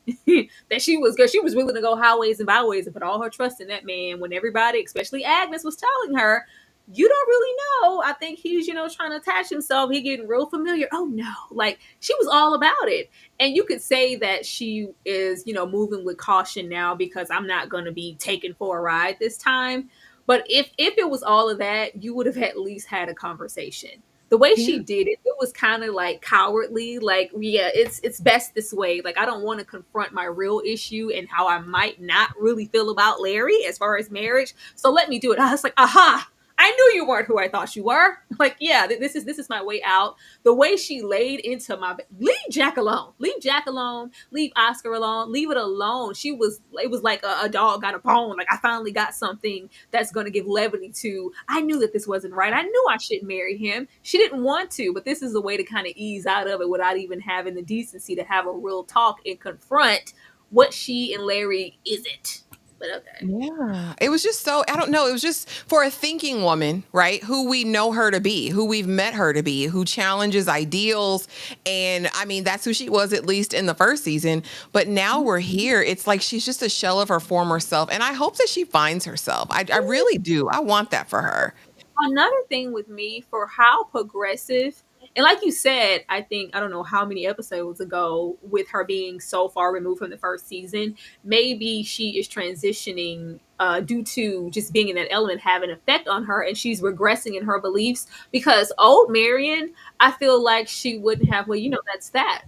That she was willing to go highways and byways and put all her trust in that man when everybody, especially Agnes, was telling her, you don't really know. I think he's, trying to attach himself. He getting real familiar. Oh no. Like, she was all about it. And you could say that she is, moving with caution now because I'm not going to be taken for a ride this time. But if it was all of that, you would have at least had a conversation. The way Yeah. she did it, it was kind of like cowardly. Like, yeah, it's best this way. Like, I don't want to confront my real issue and how I might not really feel about Larry as far as marriage. So let me do it. I was like, aha, I knew you weren't who I thought you were. Like, yeah, this is my way out. The way she laid into my leave Jack alone, leave Jack alone, leave Oscar alone, leave it alone. It was like a dog got a bone. Like, I finally got something that's going to give levity to. I knew that this wasn't right. I knew I shouldn't marry him. She didn't want to, but this is a way to kind of ease out of it without even having the decency to have a real talk and confront what she and Larry isn't. But okay. Yeah. It was just so, I don't know. It was just for a thinking woman, right? Who we know her to be, who we've met her to be, who challenges ideals. And I mean, that's who she was, at least in the first season. But now we're here. It's like she's just a shell of her former self. And I hope that she finds herself. I really do. I want that for her. Another thing with me, for how progressive, and like you said, I think, I don't know how many episodes ago, with her being so far removed from the first season, maybe she is transitioning due to just being in that element having an effect on her, and she's regressing in her beliefs. Because old Marian, I feel like she wouldn't have, well, that's that.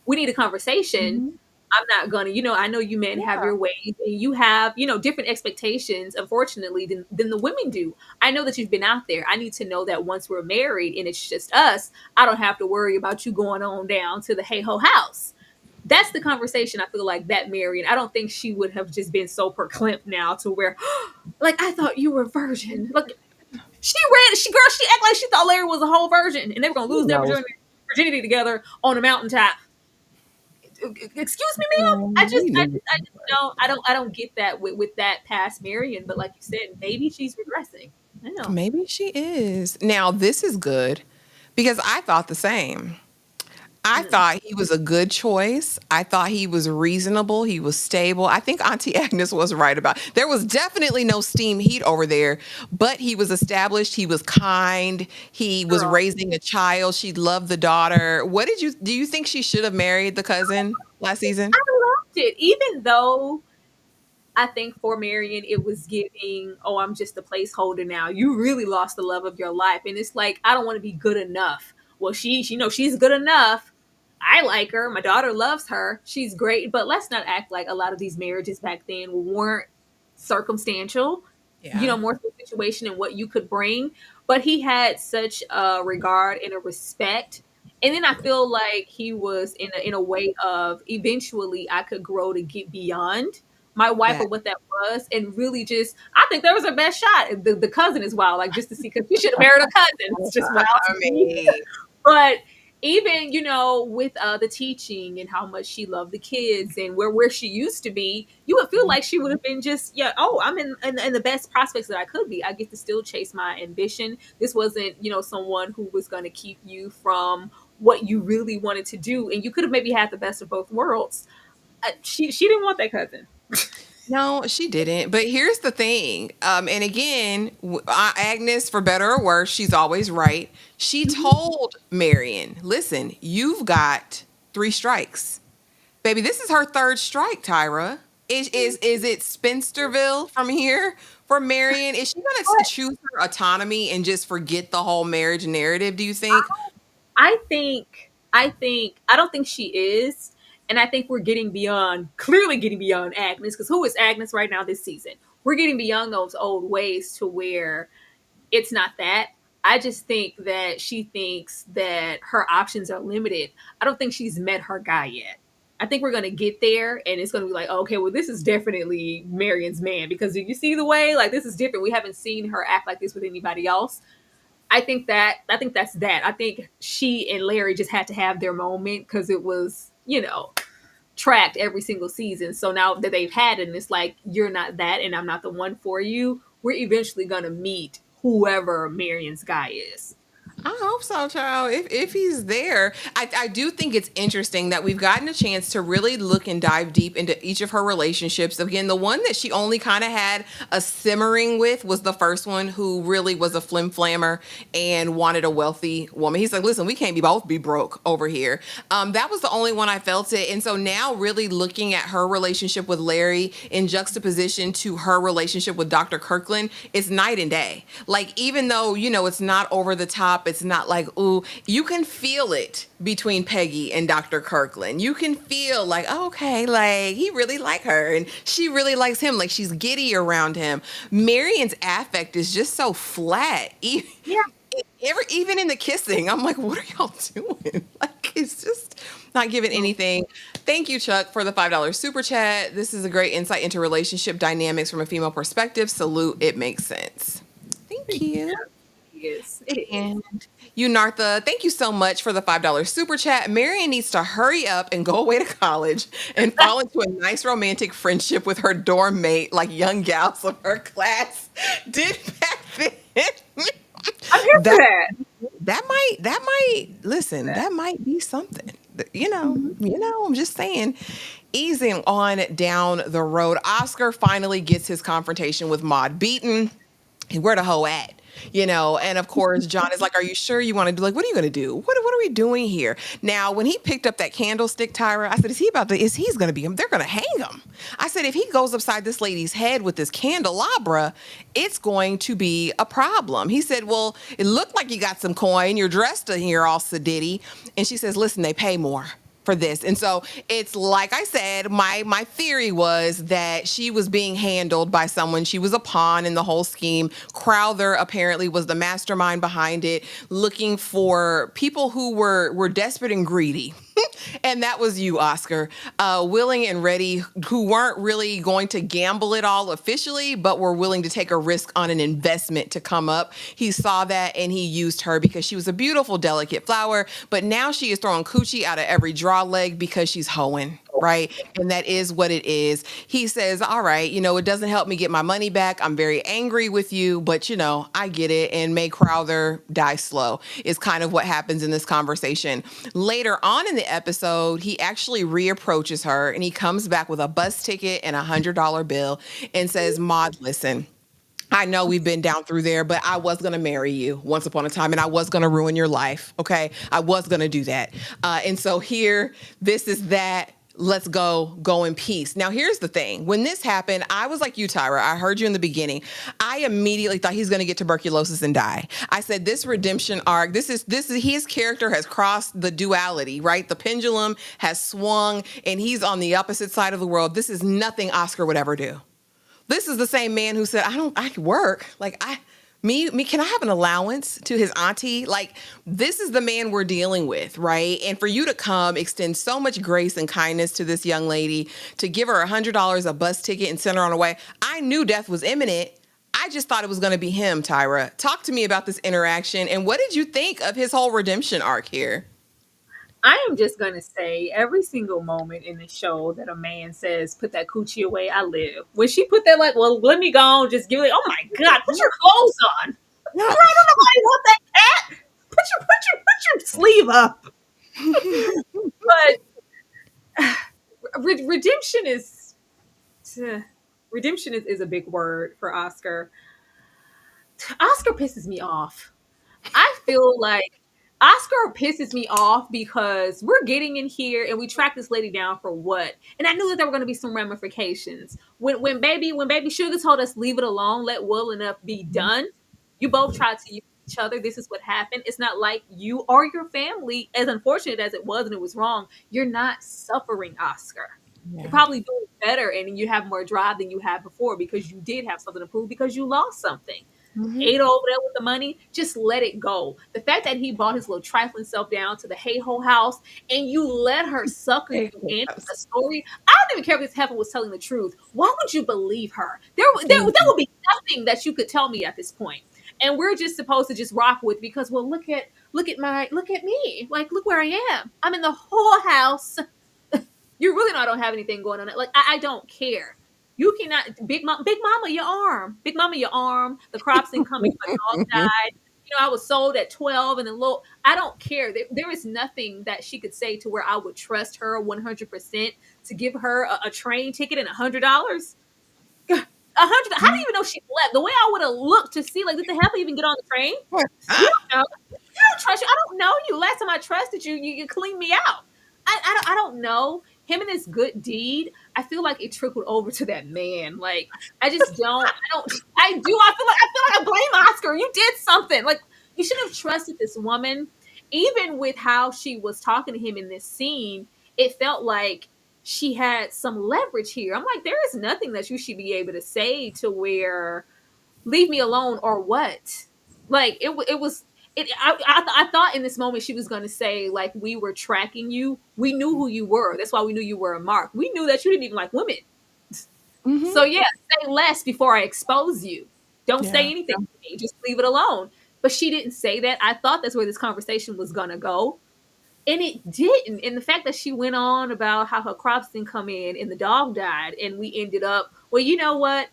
We need a conversation. Mhm. I'm not gonna, I know you men have Yeah. your ways, and you have, different expectations, unfortunately, than the women do. I know that you've been out there. I need to know that once we're married and it's just us, I don't have to worry about you going on down to the hey ho house. That's the conversation I feel like that Marian. I don't think she would have just been so proclimped now to where, like, I thought you were a virgin. Look, she acted like she thought Larry was a whole virgin, and they were gonna Who lose their knows? virginity together on a mountaintop. Excuse me, ma'am. We knew. I just don't get that with that past Marion. But like you said, maybe she's regressing. I know. Maybe she is. Now, this is good because I thought the same. I Mm. thought he was a good choice. I thought he was reasonable. He was stable. I think Auntie Agnes was right about. There was definitely no steam heat over there, but he was established. He was kind. He was Girl, raising a child. She loved the daughter. Do you think she should have married the cousin last season? I loved it. Even though I think for Marion, it was giving, oh, I'm just a placeholder now. You really lost the love of your life. And it's like, I don't want to be good enough. Well, she's good enough. I like her. My daughter loves her. She's great. But let's not act like a lot of these marriages back then weren't circumstantial, Yeah. more to the situation and what you could bring. But he had such a regard and a respect. And then I feel like he was in a way of, eventually I could grow to get beyond my wife or That. what that was, and really just, I think that was her best shot. The cousin is wild, like, just to see, because she should have married a cousin. It's just wild I to me. mean, But even, with the teaching and how much she loved the kids and where she used to be, you would feel like she would have been just, yeah, oh, I'm in the best prospects that I could be. I get to still chase my ambition. This wasn't, someone who was going to keep you from what you really wanted to do, and you could have maybe had the best of both worlds. She didn't want that cousin. no, she didn't. But here's the thing. And again, Agnes, for better or worse, she's always right. She told Marion, listen, you've got 3 strikes. Baby, this is her third strike, Tyra. Is it Spinsterville from here for Marion? Is she going to choose her autonomy and just forget the whole marriage narrative, do you think? I don't think she is. And I think we're clearly getting beyond Agnes, because who is Agnes right now this season? We're getting beyond those old ways to where it's not that. I just think that she thinks that her options are limited. I don't think she's met her guy yet. I think we're gonna get there, and it's gonna be like, okay, well, this is definitely Marion's man, because you see the way, like, this is different. We haven't seen her act like this with anybody else. I think that's that. I think she and Larry just had to have their moment, because it was, tracked every single season. So now that they've had it, and it's like, you're not that, and I'm not the one for you. We're eventually gonna meet whoever Marion's guy is. I hope so, child. If he's there, I do think it's interesting that we've gotten a chance to really look and dive deep into each of her relationships. Again, the one that she only kind of had a simmering with was the first one, who really was a flim flammer and wanted a wealthy woman. He's like, listen, we can't both be broke over here. That was the only one I felt it. And so now really looking at her relationship with Larry in juxtaposition to her relationship with Dr. Kirkland, it's night and day. Like, even though, it's not over the top It's not like, ooh, you can feel it between Peggy and Dr. Kirkland. You can feel like, oh, okay, like he really like her and she really likes him. Like she's giddy around him. Marian's affect is just so flat. Yeah. Even in the kissing, I'm like, what are y'all doing? Like, it's just not giving anything. Thank you, Chuck, for the $5 super chat. This is a great insight into relationship dynamics from a female perspective. Salute. It makes sense. Thank you. Yes. And you, Nartha, thank you so much for the $5 super chat. Marian needs to hurry up and go away to college and fall into a nice romantic friendship with her dorm mate, like young gals of her class did back then. I'm here for that. That might be something. I'm just saying, easing on down the road. Oscar finally gets his confrontation with Maud Beaton. And where the hoe at? And of course, John is like, are you sure you want to do, like, what are you going to do? What are we doing here? Now, when he picked up that candlestick, Tyra, I said, he's going to be him? They're going to hang him. I said, if he goes upside this lady's head with this candelabra, it's going to be a problem. He said, well, it looked like you got some coin. You're dressed in here all sedity. And she says, listen, they pay more for this. And so it's like I said, my theory was that she was being handled by someone. She was a pawn in the whole scheme. Crowther apparently was the mastermind behind it, looking for people who were desperate and greedy. And that was you, Oscar, willing and ready, who weren't really going to gamble it all officially, but were willing to take a risk on an investment to come up. He saw that and he used her because she was a beautiful, delicate flower. But now she is throwing coochie out of every draw leg because she's hoeing. Right. And that is what it is. He says, all right, it doesn't help me get my money back. I'm very angry with you, but I get it. And may Crowther die slow is kind of what happens in this conversation. Later on in the episode, he actually reapproaches her and he comes back with a bus ticket and $100 bill and says, Maud, listen, I know we've been down through there, but I was going to marry you once upon a time and I was going to ruin your life. Okay. I was going to do that. And so here, this is that. Let's go in peace. Now, here's the thing. When this happened, I was like you, Tyra. I heard you in the beginning. I immediately thought he's going to get tuberculosis and die. I said, this redemption arc, this is his character has crossed the duality, right? The pendulum has swung and he's on the opposite side of the world. This is nothing Oscar would ever do. This is the same man who said, I can work. Like, can I have an allowance to his auntie? Like, this is the man we're dealing with, right? And for you to come, extend so much grace and kindness to this young lady, to give her $100 a bus ticket and send her on her way. I knew death was imminent. I just thought it was going to be him, Tyra. Talk to me about this interaction. And what did you think of his whole redemption arc here? I am just going to say every single moment in the show that a man says, put that coochie away, I live. When she put that, like, well, let me go on, just give it, oh my God, put your clothes on. Girl, I don't know why you want that cat. Put your sleeve up. But redemption is a big word for Oscar. Oscar pisses me off. I feel like Oscar pisses me off because we're getting in here and we track this lady down for what? And I knew that there were going to be some ramifications. When baby Sugar told us leave it alone, let well enough be done. You both tried to use each other. This is what happened. It's not like you or your family, as unfortunate as it was and it was wrong, you're not suffering, Oscar. Yeah. You're probably doing better and you have more drive than you had before because you did have something to prove because you lost something. Mm-hmm. Ate over there with the money, just let it go. The fact that he brought his little trifling self down to the hey-ho house and you let her sucker you into the story. I don't even care if this heifer was telling the truth. Why would you believe her? There would be nothing that you could tell me at this point. And we're just supposed to just rock with because, well, look at me. Like, look where I am. I'm in the whole house. You really know I don't have anything going on. Like, I don't care. You cannot, Big Mama, your arm. Big Mama, your arm. The crops didn't come in, my dog died. I was sold at 12 and then I don't care. There is nothing that she could say to where I would trust her 100% to give her a train ticket and $100. $100. How do you even know she left? The way I would have looked to see, like, did the hell even get on the train? You don't know. I don't trust you. I don't know you. Last time I trusted you, you cleaned me out. I don't know. Him and his good deed, I feel like it trickled over to that man. Like, I just don't. I feel like I blame Oscar. You did something. Like, You shouldn't have trusted this woman. Even with how she was talking to him in this scene, it felt like she had some leverage here. I'm like, there is nothing that you should be able to say to where leave me alone or what. Like it was it. I thought in this moment she was going to say like we were tracking you. We knew who you were. That's why we knew you were a mark. We knew that you didn't even like women. Mm-hmm. So yeah, say less before I expose you. Don't say Yeah. anything to me. Just leave it alone. But she didn't say that. I thought that's where this conversation was gonna go. And it didn't. And the fact that she went on about how her crops didn't come in and the dog died, and we ended up, well, you know what?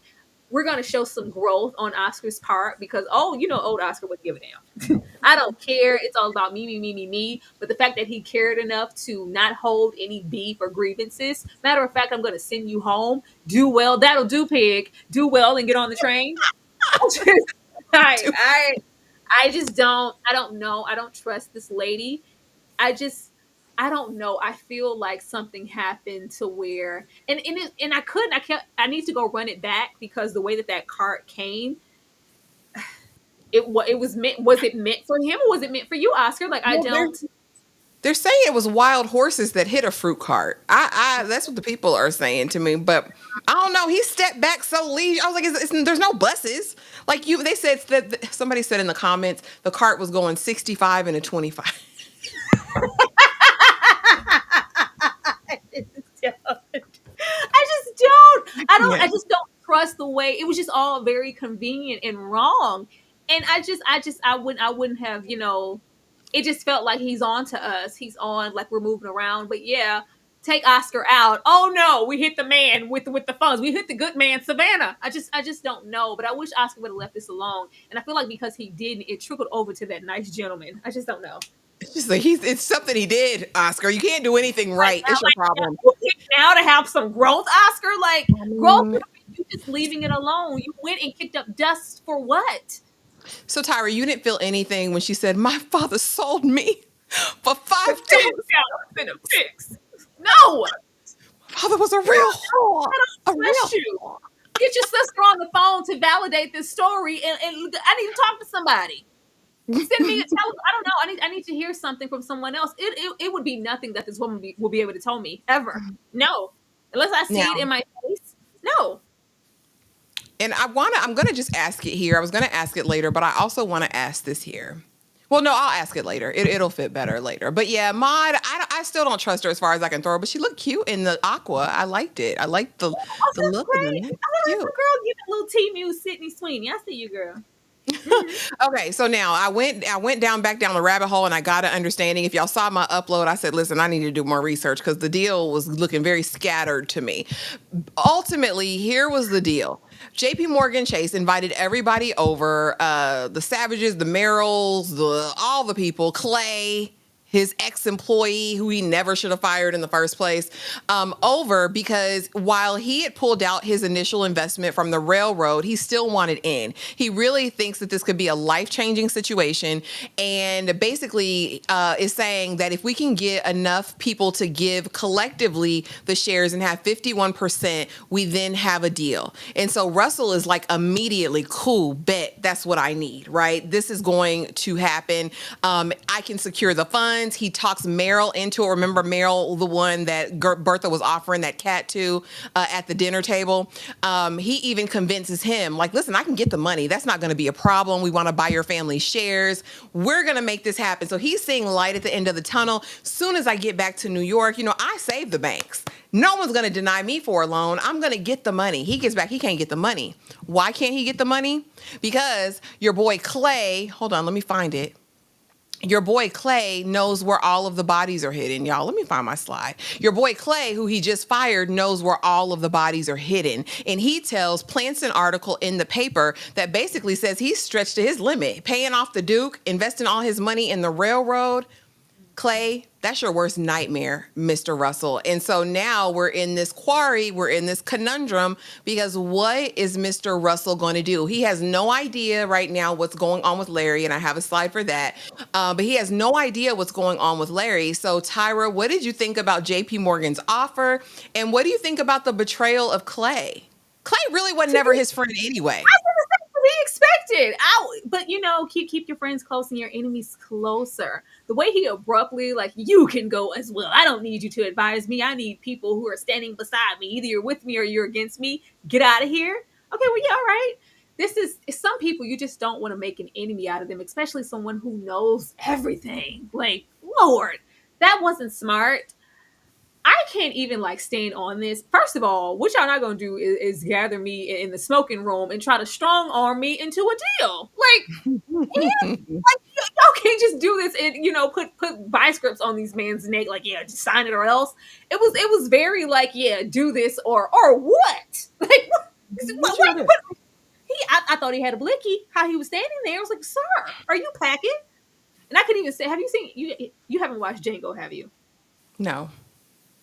We're going to show some growth on Oscar's part because, oh, you know, old Oscar wouldn't give a damn. I don't care. It's all about me, me, me, me, me. But the fact that he cared enough to not hold any beef or grievances. Matter of fact, I'm going to send you home. Do well. That'll do, pig. Do well and get on the train. I just I don't know. I don't trust this lady. I just I don't know. I feel like something happened to where and I need to go run it back because the way that that cart came, it was meant for him or was it meant for you, Oscar? Like I Well, don't. they're saying it was wild horses that hit a fruit cart. I that's what the people are saying to me. But I don't know. He stepped back so leisure. I was like, there's no buses. Like you, they said that somebody said in the comments the cart was going 65 and a 25. I Yeah. just don't trust the way it was just all very convenient and wrong. And I wouldn't have, it just felt like he's on to us. He's on like we're moving around. But yeah, take Oscar out. Oh no, we hit the man with the funds. We hit the good man, Savannah. I just don't know. But I wish Oscar would have left this alone. And I feel like because he didn't, it trickled over to that nice gentleman. I just don't know. It's just like it's something he did, Oscar. You can't do anything right. It's your problem. Now to have some growth, Oscar, like I growth mean, would have been you just leaving it alone. You went and kicked up dust for what? so Tyra, you didn't feel anything when she said, "My father sold me for For $5." $10 in a fix. No, Father was a real whore. I A don't real trust you. whore. Get your sister on the phone to validate this story, and I need to talk to somebody. Send me a I don't know. I need to hear something from someone else. It would be nothing that this woman will be able to tell me ever. No, unless I see it Now, in my face. No. and I'm gonna just ask it here. I was gonna ask it later, but I also want to ask this here. Well, no, I'll ask it later. It'll fit better later. But yeah, Maud, I still don't trust her as far as I can throw her, but she looked cute in the aqua. I liked it. I liked the Also, look of great. them. I want Cute. to girl give a little T Muse Sydney Sweeney. I see you, girl. Mm-hmm. Okay, so now I went back down the rabbit hole and I got an understanding. If y'all saw my upload, I said, listen, I need to do more research because the deal was looking very scattered to me. Ultimately, here was the deal. JP Morgan Chase invited everybody over, the Savages, the Merrills, all the people, Clay, his ex-employee who he never should have fired in the first place, over because while he had pulled out his initial investment from the railroad, he still wanted in. He really thinks that this could be a life-changing situation and basically is saying that if we can get enough people to give collectively the shares and have 51%, we then have a deal. And so Russell is like immediately, cool, bet, that's what I need, right? This is going to happen. I can secure the funds. He talks Meryl into it. Remember Meryl, the one that Bertha was offering that cat to at the dinner table? He even convinces him, like, listen, I can get the money. That's not going to be a problem. We want to buy your family shares. We're going to make this happen. So he's seeing light at the end of the tunnel. Soon as I get back to New York, I saved the banks. No one's going to deny me for a loan. I'm going to get the money. He gets back. He can't get the money. Why can't he get the money? Because your boy Clay, hold on, let me find it. Your boy Clay knows where all of the bodies are hidden, y'all. Let me find my slide. Your boy Clay, who he just fired, knows where all of the bodies are hidden. And he plants an article in the paper that basically says he's stretched to his limit, paying off the Duke, investing all his money in the railroad. Clay, that's your worst nightmare, Mr. Russell. And so now we're in this quarry, we're in this conundrum because what is Mr. Russell going to do? He has no idea right now what's going on with Larry, and I have a slide for that. But he has no idea what's going on with Larry. So Tyra, what did you think about JP Morgan's offer? And what do you think about the betrayal of Clay? Clay really was never his friend anyway. I was gonna say, expected. But keep your friends close and your enemies closer. The way he abruptly, like, you can go as well. I don't need you to advise me. I need people who are standing beside me. Either you're with me or you're against me. Get out of here. Okay, well, yeah, all right. This is some people you just don't want to make an enemy out of them, especially someone who knows everything. Like, Lord, that wasn't smart. I can't even like stand on this. First of all, what y'all not gonna do is gather me in the smoking room and try to strong arm me into a deal. Like, yeah, like y'all can't just do this and put vice grips on these man's neck. Like, yeah, just sign it or else. It was very like, yeah, do this or what? Like, what? I thought he had a blicky. How he was standing there, I was like, sir, are you packing? And I couldn't even say, have you seen you haven't watched Django, have you? No.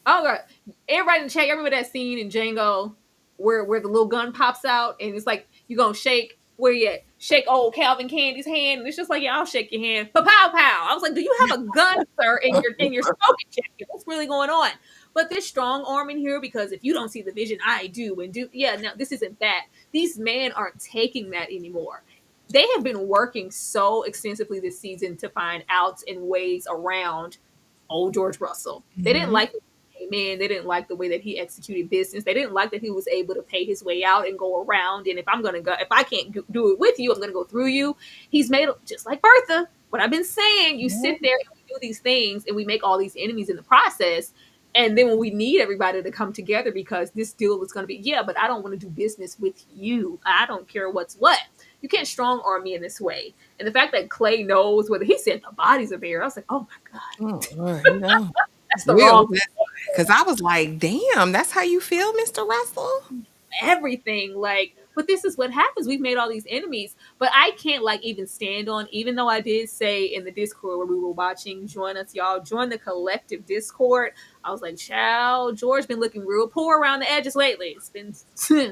Oh god. Everybody in the chat, you remember that scene in Django where the little gun pops out and it's like you gonna shake where you at? Shake old Calvin Candy's hand, and it's just like, yeah, I'll shake your hand. Pow pow pow. I was like, do you have a gun, sir, in your smoking jacket? What's really going on? But this strong arm in here, because if you don't see the vision, I do, and do no, this isn't that. These men aren't taking that anymore. They have been working so extensively this season to find outs and ways around old George Russell. They didn't like man, they didn't like the way that he executed business. They didn't like that he was able to pay his way out and go around. And if I can't do it with you, I'm gonna go through you. He's made just like Bertha. What I've been saying, you sit there and we do these things and we make all these enemies in the process. And then when we need everybody to come together because this deal is going to be, yeah, but I don't want to do business with you. I don't care what's what. You can't strong arm me in this way. And the fact that Clay knows whether he said the bodies are there, I was like, oh my God. Oh, Lord, no. That's the wrong. Because I was like, damn, that's how you feel, Mr. Russell? Everything. Like, but this is what happens. We've made all these enemies, but I can't like even stand on, even though I did say in the Discord where we were watching, join us, y'all, join the collective Discord. I was like, child, George been looking real poor around the edges lately. It's been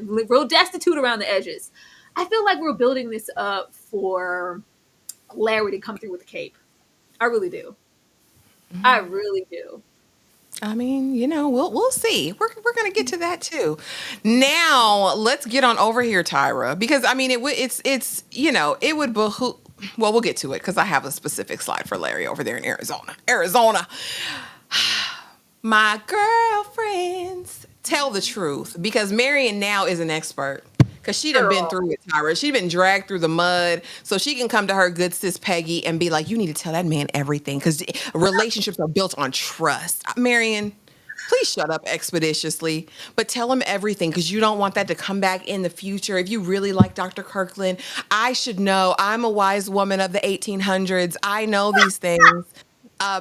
real destitute around the edges. I feel like we're building this up for Larry to come through with the cape. I really do. I really do. I mean, we'll see. We're gonna get to that too. Now let's get on over here, Tyra, because I mean it's it would behoove. Well, we'll get to it because I have a specific slide for Larry over there in Arizona. My girlfriends, tell the truth, because Marian now is an expert. Because she'd have been through it, Tyra. She'd been dragged through the mud. So she can come to her good sis Peggy and be like, you need to tell that man everything. Because relationships are built on trust. Marian, please shut up expeditiously. But tell him everything, because you don't want that to come back in the future. If you really like Dr. Kirkland, I should know. I'm a wise woman of the 1800s. I know these things.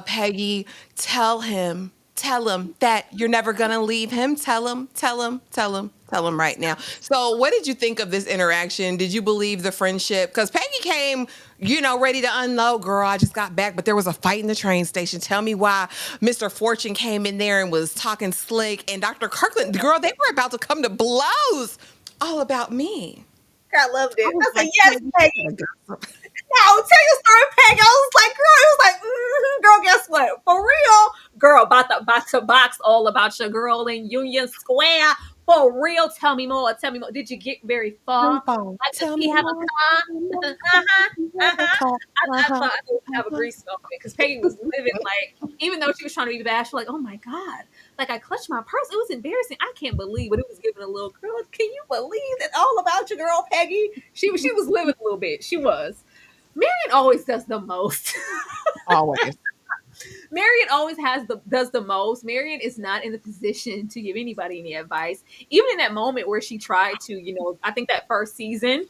Peggy, tell him that you're never going to leave him. Tell him right now. So what did you think of this interaction? Did you believe the friendship? Because Peggy came, ready to unload. Girl, I just got back, but there was a fight in the train station. Tell me why Mr. Fortune came in there and was talking slick. And Dr. Kirkland, girl, they were about to come to blows all about me. I loved it. I was like, yes, Peggy. Now, tell your story, Peggy. I was like, girl, it was like, girl, guess what? For real, girl, about to box all about your girl in Union Square. For real, tell me more. Tell me more. Did you get very far? Tell me me have more. A car? I thought I would have a grease moment because Peggy was living like, even though she was trying to be bashful, like, oh my God. Like, I clutched my purse. It was embarrassing. I can't believe, but it was giving a little girl. Can you believe that all about your girl, Peggy? She was living a little bit. She was. Marian always does the most. Always. Marian always does the most. Marian is not in the position to give anybody any advice. Even in that moment where she tried to, I think that first season,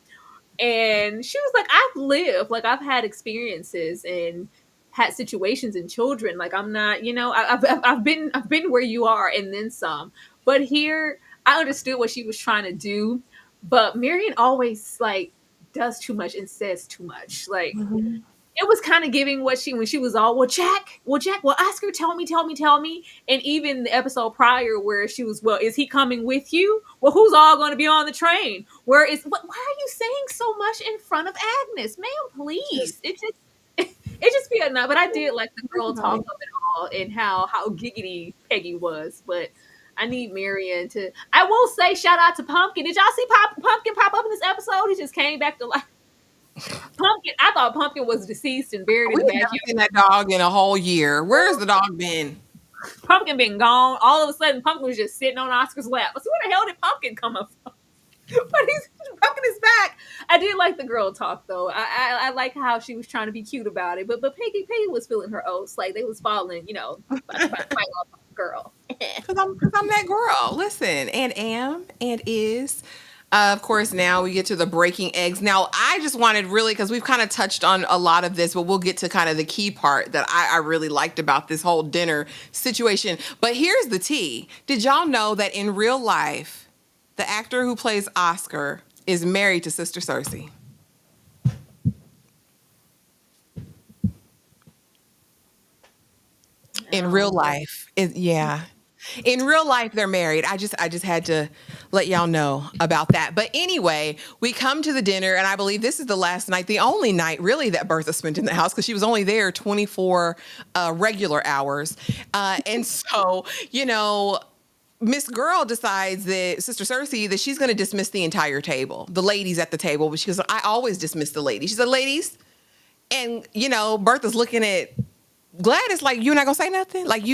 and she was like, I've lived, like I've had experiences and had situations and children. Like I'm not, I've been where you are and then some. But here, I understood what she was trying to do. But Marian always like does too much and says too much. Like it was kind of giving when she was all, well, Jack, well, ask her, tell me. And even the episode prior where she was, well, is he coming with you? Well, who's all going to be on the train? Why are you saying so much in front of Agnes? Ma'am, please. It just be enough. But I did like the girl talk of it all and how giggity Peggy was. But I need Marian to. I will say shout out to Pumpkin. Did y'all see Pumpkin pop up in this episode? He just came back to life. Pumpkin. I thought Pumpkin was deceased and buried in We the have never backyard. seen that dog in a whole year. Where's the dog been? Pumpkin been gone. All of a sudden, Pumpkin was just sitting on Oscar's lap. So where the hell did Pumpkin come up from? But Pumpkin is back. I did like the girl talk though. I like how she was trying to be cute about it. But Peggy was feeling her oats. Like they was falling, by girl. Cause I'm that girl. Listen, and is. Of course, now we get to the breaking eggs. Now, I just wanted really, because we've kind of touched on a lot of this, but we'll get to kind of the key part that I really liked about this whole dinner situation. But here's the tea. Did y'all know that in real life, the actor who plays Oscar is married to Sister Cersei? In real life, yeah. In real life, they're married. I just had to let y'all know about that. But anyway, we come to the dinner, and I believe this is the last night, the only night really that Bertha spent in the house, because she was only there 24 regular hours. And so, Miss Girl decides that Sister Cersei, that she's going to dismiss the entire table, the ladies at the table. But she goes, I always dismiss the ladies. She said, ladies. And, Bertha's looking at Gladys like, you're not gonna say nothing? Like,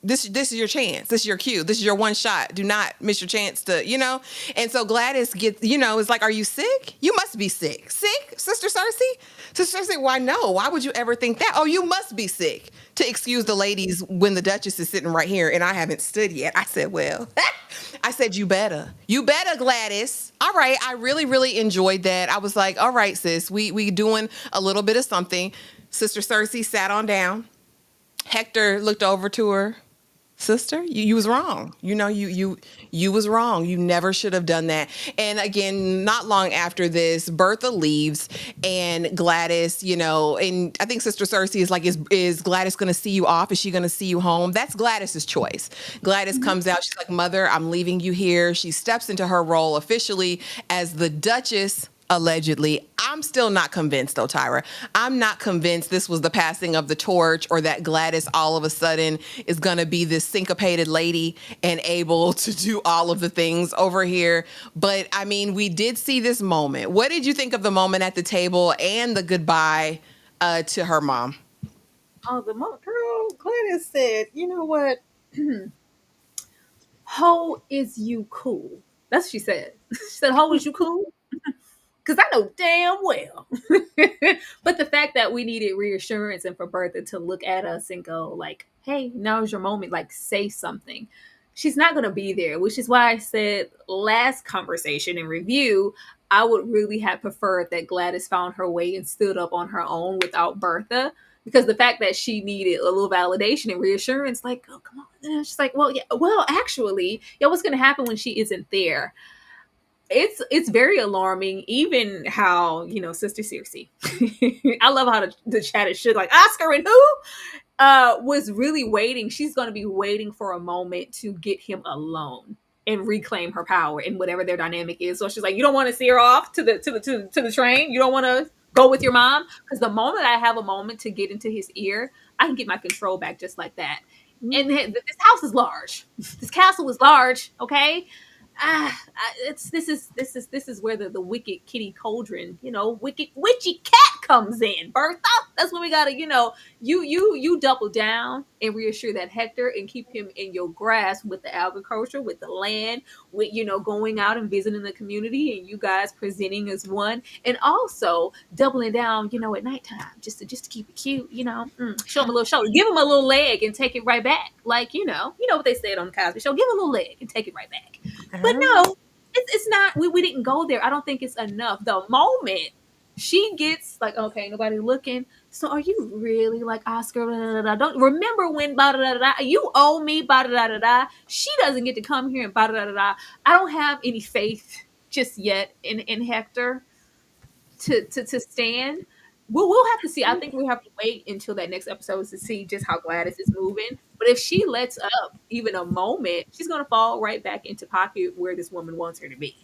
this is your chance. This is your cue. This is your one shot. Do not miss your chance to, And so Gladys gets, is like, are you sick? You must be sick. Sick, Sister Cersei? Sister Cersei, why no? Why would you ever think that? Oh, you must be sick. To excuse the ladies when the Duchess is sitting right here and I haven't stood yet. I said, well, I said, you better. You better, Gladys. All right. I really, really enjoyed that. I was like, all right, sis, we doing a little bit of something. Sister Cersei sat on down. Hector looked over to her. Sister, you was wrong. You was wrong. You never should have done that. And again, not long after this, Bertha leaves, and Gladys, and I think Sister Cersei is like, is Gladys going to see you off? Is she going to see you home? That's Gladys's choice. Gladys comes out. She's like, Mother, I'm leaving you here. She steps into her role officially as the Duchess. Allegedly. I'm still not convinced though, Tyra. I'm not convinced this was the passing of the torch, or that Gladys all of a sudden is going to be this syncopated lady and able to do all of the things over here. But I mean, we did see this moment. What did you think of the moment at the table and the goodbye to her mom? Oh, the girl, Gladys said, you know what? Ho, is you cool? That's what she said. She said, Ho, is you cool? Because I know damn well. But the fact that we needed reassurance and for Bertha to look at us and go like, hey, now's your moment, like say something. She's not going to be there, which is why I said last conversation and review, I would really have preferred that Gladys found her way and stood up on her own without Bertha. Because the fact that she needed a little validation and reassurance, like, oh, come on. And she's like, well, yeah, well, actually, yeah, what's going to happen when she isn't there? It's very alarming. Even how Sister Circe, I love how the chat is shit like Oscar and who was really waiting. She's going to be waiting for a moment to get him alone and reclaim her power in whatever their dynamic is. So she's like, you don't want to see her off to the train. You don't want to go with your mom, because the moment I have a moment to get into his ear, I can get my control back just like that. And this house is large. This castle is large. Okay. This is where the wicked kitty cauldron, wicked witchy cat comes in. Bertha, that's when we gotta, you double down and reassure that Hector and keep him in your grasp with the agriculture, with the land, with going out and visiting the community, and you guys presenting as one, and also doubling down, at nighttime, just to keep it cute, show him a little shoulder, give him a little leg, and take it right back, like you know what they said on the Cosby Show, give him a little leg and take it right back. But no, it's not. We didn't go there. I don't think it's enough. The moment she gets like, okay, nobody looking. So are you really like Oscar? Blah, blah, blah, don't remember when blah, blah, blah, blah, you owe me blah, blah, blah, blah. She doesn't get to come here and blah, blah, blah, blah. I don't have any faith just yet in Hector to stand. We'll have to see. I think we'll have to wait until that next episode to see just how Gladys is moving. But if she lets up even a moment, she's going to fall right back into pocket where this woman wants her to be.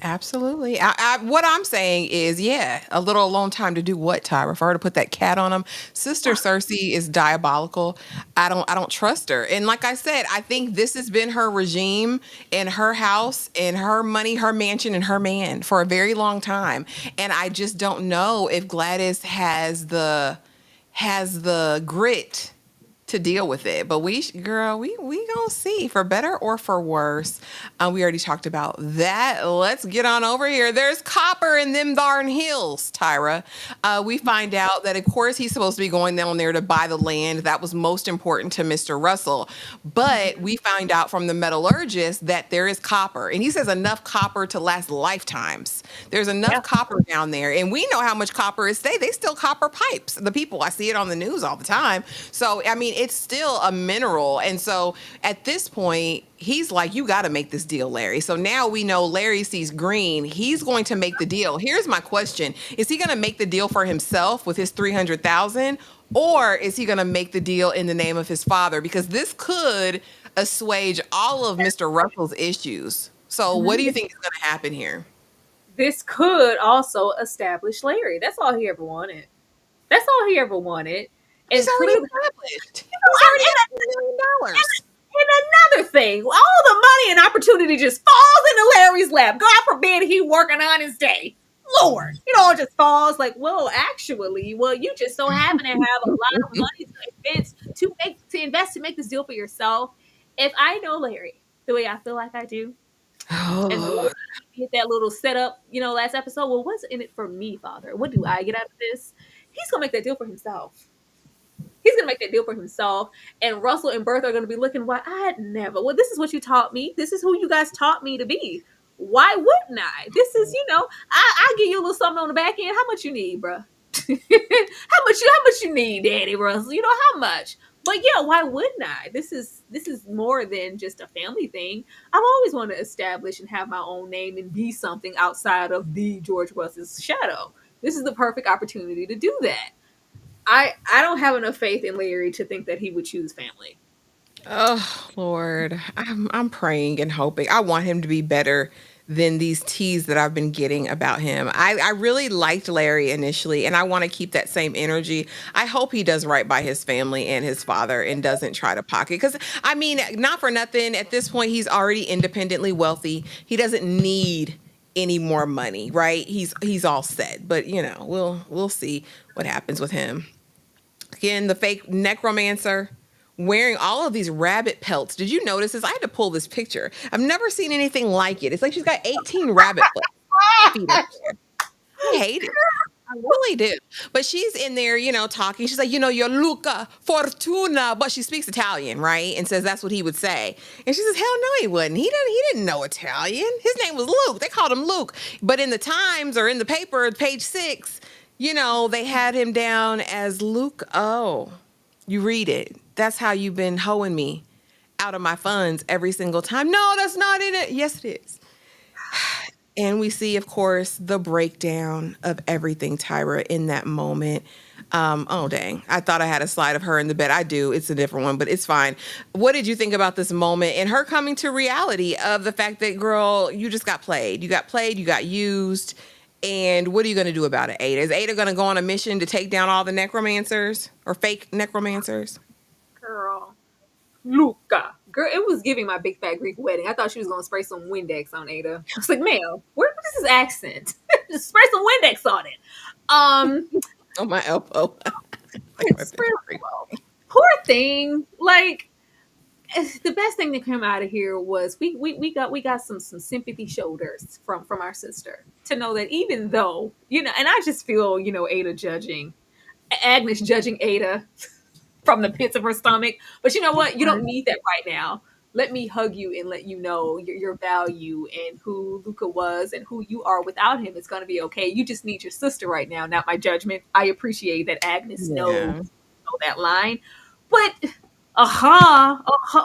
Absolutely. What I'm saying is, yeah, a little alone time to do what, Tyra? For her to put that cat on him. Sister Cersei is diabolical. I don't trust her. And like I said, I think this has been her regime in her house, in her money, her mansion, and her man for a very long time. And I just don't know if Gladys has the grit to deal with it. But girl, we gonna see for better or for worse. We already talked about that. Let's get on over here. There's copper in them darn hills, Tyra. We find out that of course he's supposed to be going down there to buy the land that was most important to Mr. Russell. But we find out from the metallurgist that there is copper, and he says enough copper to last lifetimes. There's enough Yeah. copper down there, and we know how much copper is. They still copper pipes. The people, I see it on the news all the time. So I mean, it's still a mineral. And so at this point, he's like, you got to make this deal, Larry. So now we know Larry sees green. He's going to make the deal. Here's my question. Is he going to make the deal for himself with his 300,000, or is he going to make the deal in the name of his father? Because this could assuage all of Mr. Russell's issues. So what do you think is going to happen here? This could also establish Larry. That's all he ever wanted. That's all he ever wanted. He's And already clearly, established. you know, He's already got $1 million. and another thing, all the money and opportunity just falls into Larry's lap. God forbid he working on his day. Lord, it just falls like, well, actually, you just so happen to have a lot of money to invest to make this deal for yourself. If I know Larry the way I feel like I do, and the way Oh, he did that little setup, last episode, well, what's in it for me, Father? What do I get out of this? He's gonna make that deal for himself. He's gonna make that deal for himself. And Russell and Bertha are gonna be looking, why I had never. Well, this is what you taught me. This is who you guys taught me to be. Why wouldn't I? This is, I give you a little something on the back end. How much you need, bruh? how much you need, Daddy Russell? You know how much? But yeah, why wouldn't I? This is more than just a family thing. I've always wanted to establish and have my own name and be something outside of the George Russell's shadow. This is the perfect opportunity to do that. I don't have enough faith in Larry to think that he would choose family. oh, Lord. I'm praying and hoping. I want him to be better than these teas that I've been getting about him. I really liked Larry initially, and I want to keep that same energy. I hope he does right by his family and his father and doesn't try to pocket. Because, I mean, not for nothing, at this point, he's already independently wealthy. He doesn't need any more money, right? He's all set. But, we'll see what happens with him. Again, the fake necromancer wearing all of these rabbit pelts. Did you notice this? I had to pull this picture. I've never seen anything like it. It's like she's got 18 rabbit feet up there. I hate it. I really do. But she's in there, talking. She's like, you're Luca Fortuna, but she speaks Italian, right? And says that's what he would say. And she says, hell no, he wouldn't. He didn't know Italian. His name was Luke. They called him Luke. But in the Times or in the paper, page 6, they had him down as Luke. Oh, you read it. That's how you've been hoeing me out of my funds every single time. No, that's not in it. Yes, it is. And we see, of course, the breakdown of everything, Tyra, in that moment. Oh, dang. I thought I had a slide of her in the bed. I do. It's a different one, but it's fine. What did you think about this moment and her coming to reality of the fact that, girl, you just got played? You got played, you got used. And what are you going to do about it, Ada? Is Ada going to go on a mission to take down all the necromancers or fake necromancers? Girl, Luca. Girl, it was giving my big fat Greek wedding. I thought she was gonna spray some Windex on Ada. I was like, ma'am, what is this accent? Just spray some Windex on it. On my elbow. Like my Spray, picture. poor thing. Like, the best thing that came out of here was we got some sympathy shoulders from our sister to know that even though and I just feel Ada judging Agnes judging Ada from the pits of her stomach. But you know what? You don't need that right now. Let me hug you and let you know your value and who Luca was and who you are without him. It's going to be okay. You just need your sister right now, not my judgment. I appreciate that Agnes knows Yeah. that line. But,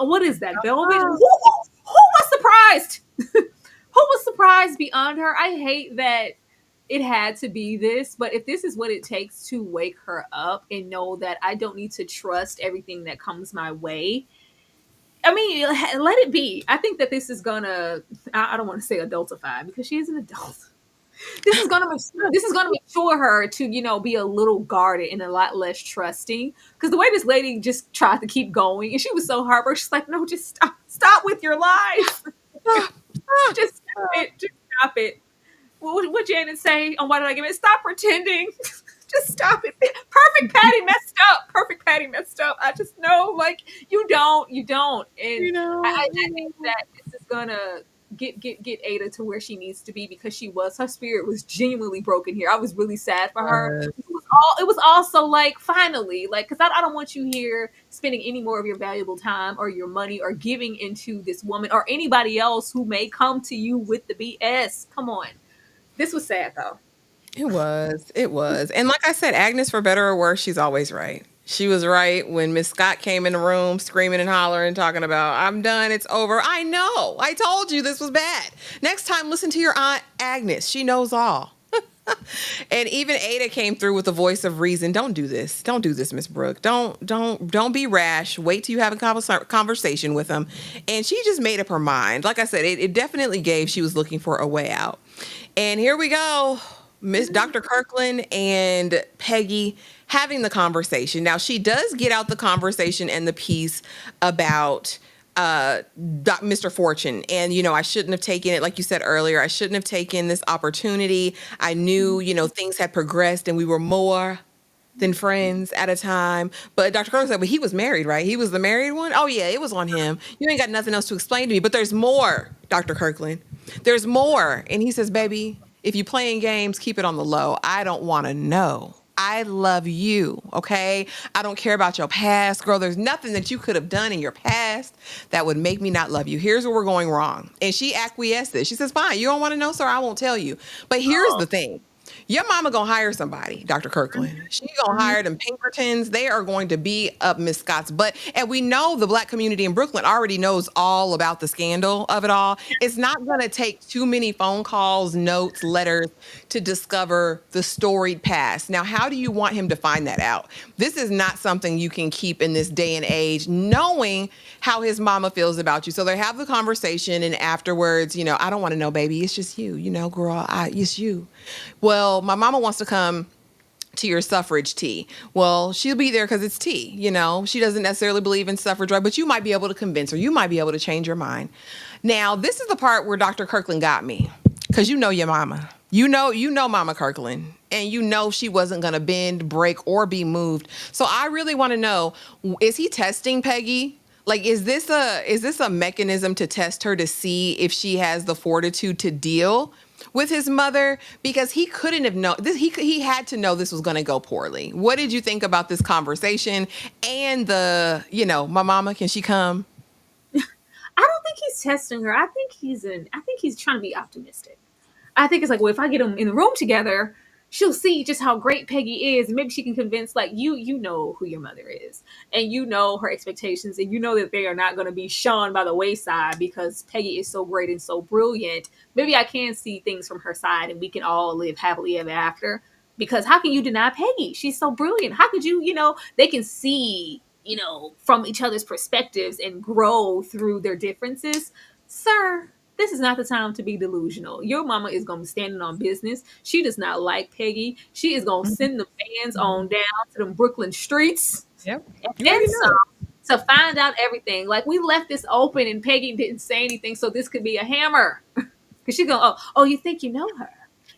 what is that, Velvet? Who was surprised? Who was surprised beyond her? I hate that it had to be this, but if this is what it takes to wake her up and know that I don't need to trust everything that comes my way, I mean, let it be. I think that this is gonna. I don't want to say adultify because she is an adult. This is gonna mature her to, be a little guarded and a lot less trusting. Because the way this lady just tried to keep going, and she was so heartbroken. She's like, no, just stop with your lies. Just stop it. Just stop it. What Janet say on Why Did I Give It? Stop pretending. Just stop it. Perfect Patty messed up. Perfect Patty messed up. I just know, like, you don't. And I think that this is gonna get Ada to where she needs to be, because her spirit was genuinely broken here. I was really sad for her. It was also like, finally, like, because I don't want you here spending any more of your valuable time or your money or giving into this woman or anybody else who may come to you with the BS. Come on. This was sad though. It was. And like I said, Agnes, for better or worse, she's always right. She was right when Miss Scott came in the room screaming and hollering, talking about, I'm done, it's over. I know. I told you this was bad. Next time, listen to your Aunt Agnes. She knows all. And even Ada came through with a voice of reason. Don't do this. Don't do this, Miss Brooke. Don't be rash. Wait till you have a conversation with him. And she just made up her mind. Like I said, it definitely gave she was looking for a way out. And here we go. Miss Dr. Kirkland and Peggy having the conversation. Now, she does get out the conversation and the piece about Mr. Fortune. And, I shouldn't have taken it. Like you said earlier, I shouldn't have taken this opportunity. I knew, things had progressed and we were more than friends at a time. But Dr. Kirkland said, well, he was married, right? He was the married one? Oh, yeah, it was on him. You ain't got nothing else to explain to me. But there's more, Dr. Kirkland. There's more. And he says, baby, if you playing games, keep it on the low. I don't want to know. I love you, okay? I don't care about your past, girl. There's nothing that you could have done in your past that would make me not love you. Here's where we're going wrong. And she acquiesces. She says, fine, you don't want to know, sir? I won't tell you. But here's the thing. Your mama gonna hire somebody, Dr. Kirkland. She gonna hire them Pinkertons. They are going to be up Miss Scott's butt. And we know the Black community in Brooklyn already knows all about the scandal of it all. It's not gonna take too many phone calls, notes, letters to discover the storied past. Now, how do you want him to find that out? This is not something you can keep in this day and age, knowing how his mama feels about you. So they have the conversation, and afterwards, I don't want to know, baby. It's just you, girl. It's you. Well, my mama wants to come to your suffrage tea. Well, she'll be there because it's tea. She doesn't necessarily believe in suffrage, right? But you might be able to convince her. You might be able to change your mind. Now, this is the part where Dr. Kirkland got me, because you know your mama. You know Mama Kirkland, and she wasn't going to bend, break, or be moved. So I really want to know, is he testing Peggy? Like, is this a mechanism to test her to see if she has the fortitude to deal with his mother? Because he couldn't have known this. He had to know this was going to go poorly. What did you think about this conversation and my mama, can she come? I don't think he's testing her. I think he's trying to be optimistic. I think it's like, well, if I get them in the room together, she'll see just how great Peggy is. And maybe she can convince, like, you know who your mother is, and you know her expectations, and you know that they are not going to be shone by the wayside because Peggy is so great and so brilliant. Maybe I can see things from her side, and we can all live happily ever after. Because how can you deny Peggy? She's so brilliant. How could you, they can see, from each other's perspectives and grow through their differences. Sir, this is not the time to be delusional. Your mama is going to be standing on business. She does not like Peggy. She is going to send the fans on down to them Brooklyn streets. Yep. And then some to find out everything. Like, we left this open and Peggy didn't say anything, so this could be a hammer. Because she's going, oh, you think you know her?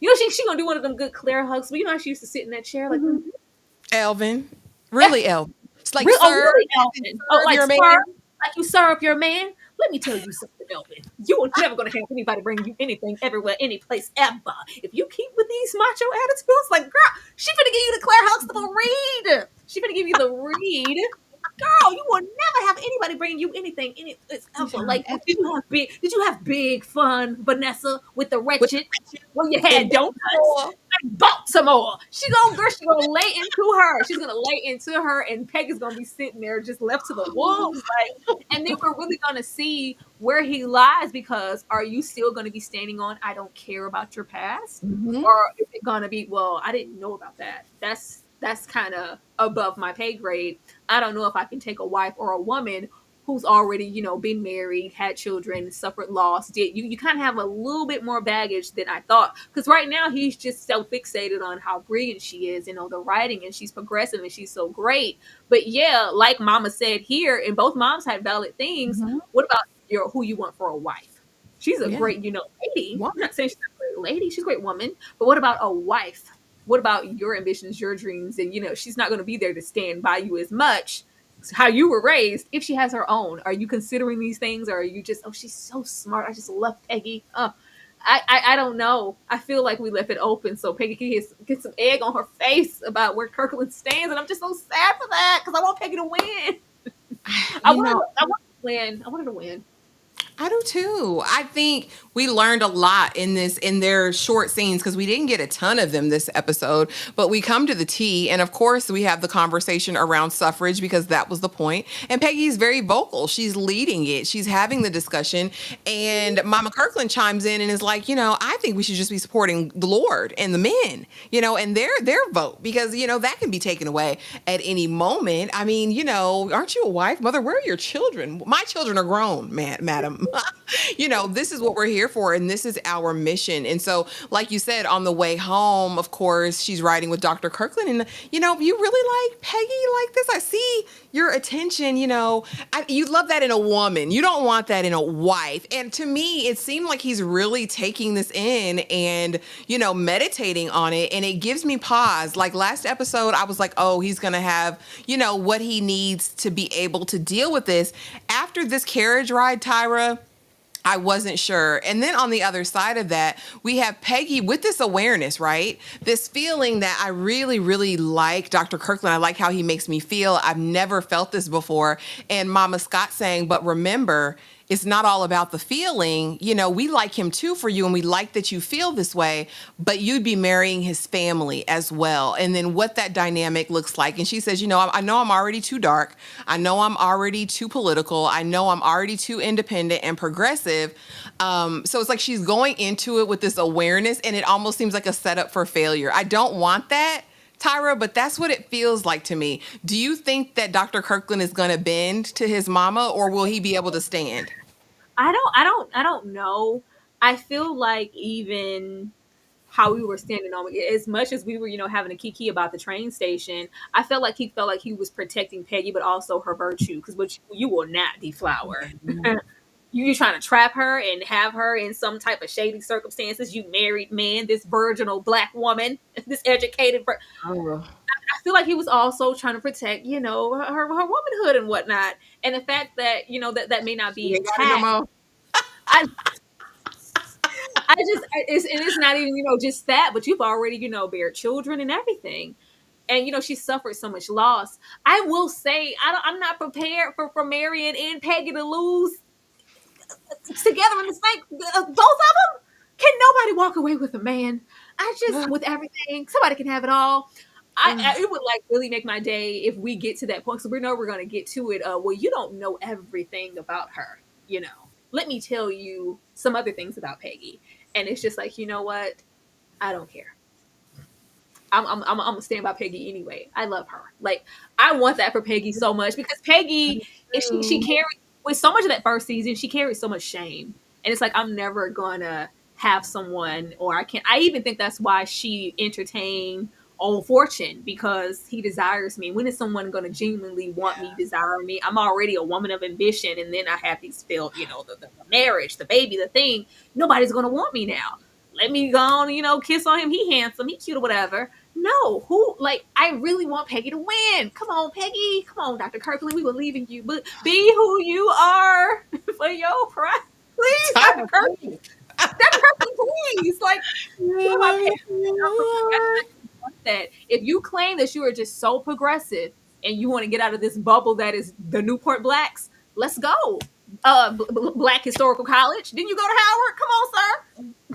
She going to do one of them good Claire hugs. But you know how she used to sit in that chair? Like, Elvin. Really, Elvin. It's like, really, sir, really, Elvin. Like, sir, like you serve your man. Let me tell you something, Elvin. You are never going to have anybody bring you anything, everywhere, any place, ever. If you keep with these macho attitudes, like, girl, she finna give you the Claire Huxtable read. She finna give you the read. Girl, you will never have anybody bring you anything. Ever. Like, did you have big fun, Vanessa, with the wretched? Well, you had donuts. And Baltimore. She gonna lay into her. She's gonna lay into her, and Peggy's gonna be sitting there just left to the wolves. Like, and then we're really gonna see where he lies, because are you still gonna be standing on, I don't care about your past? Mm-hmm. Or is it gonna be, well, I didn't know about that. That's kind of above my pay grade. I don't know if I can take a wife or a woman who's already, been married, had children, suffered loss, you kind of have a little bit more baggage than I thought. Because right now he's just so fixated on how brilliant she is, the writing, and she's progressive and she's so great. But yeah, like Mama said here, and both moms had valid things. Mhm. What about who you want for a wife? She's a Yeah. great, lady. Woman. I'm not saying she's not a great lady. She's a great woman. But what about a wife? What about your ambitions, your dreams? And, she's not going to be there to stand by you as much how you were raised if she has her own. Are you considering these things, or are you just, oh, she's so smart, I just love Peggy? I don't know. I feel like we left it open so Peggy can get some egg on her face about where Kirkland stands, and I'm just so sad for that because I want Peggy to win. I want her to win. I want her to win. I do too. I think we learned a lot in their short scenes, because we didn't get a ton of them this episode, but we come to the tea, and of course we have the conversation around suffrage, because that was the point. And Peggy's very vocal. She's leading it. She's having the discussion, and Mama Kirkland chimes in and is like, I think we should just be supporting the Lord and the men, and their vote, because that can be taken away at any moment. I mean, aren't you a wife, mother? Where are your children? My children are grown, madam. This is what we're here for, and this is our mission. And so, like you said, on the way home, of course, she's riding with Dr. Kirkland, and you really like Peggy like this. I see your attention. You love that in a woman. You don't want that in a wife. And to me, it seemed like he's really taking this in and meditating on it, and it gives me pause. Like last episode, I was like, oh, he's gonna have what he needs to be able to deal with this. After this carriage ride, Tyra, I wasn't sure. And then on the other side of that, we have Peggy with this awareness, right? This feeling that I really, really like Dr. Kirkland. I like how he makes me feel. I've never felt this before. And Mama Scott saying, but remember, it's not all about the feeling. We like him too for you, and we like that you feel this way, but you'd be marrying his family as well. And then what that dynamic looks like. And she says, I know I'm already too dark. I know I'm already too political. I know I'm already too independent and progressive. So it's like she's going into it with this awareness, and it almost seems like a setup for failure. I don't want that, Tyra, but that's what it feels like to me. Do you think that Dr. Kirkland is going to bend to his mama, or will he be able to stand? I don't know. I feel like even how we were standing on, as much as we were, having a kiki about the train station, I felt like he was protecting Peggy, but also her virtue, because you will not deflower. You're trying to trap her and have her in some type of shady circumstances. You married man, this virginal black woman, this educated. I feel like he was also trying to protect, her womanhood and whatnot, and the fact that that may not be intact. I, it's not even just that, but you've already bear children and everything, and she suffered so much loss. I will say I'm not prepared for Marian and Peggy to lose together in the same, both of them. Can nobody walk away with a man? With everything, somebody can have it all. It would really make my day if we get to that point. So we know we're going to get to it. Well, you don't know everything about her. Let me tell you some other things about Peggy. And it's just like, you know what? I don't care. I'm gonna stand by Peggy anyway. I love her. Like, I want that for Peggy so much, because Peggy, she carried with so much of that first season. She carried so much shame, and it's like, I'm never gonna have someone, or I even think that's why she entertained Old Fortune, because he desires me. When is someone going to genuinely want me, desire me? I'm already a woman of ambition, and then I have these filled, the marriage, the baby, the thing. Nobody's going to want me now. Let me go on, kiss on him. He handsome, he cute, or whatever. No, I really want Peggy to win. Come on, Peggy. Come on, Dr. Kirkland. We were leaving you, but be who you are for your pride. Please, Dr. Kirkland. Dr. Kirkland, please. That if you claim that you are just so progressive and you want to get out of this bubble that is the Newport Blacks, let's go. Black Historical College. Didn't you go to Howard? Come on, sir.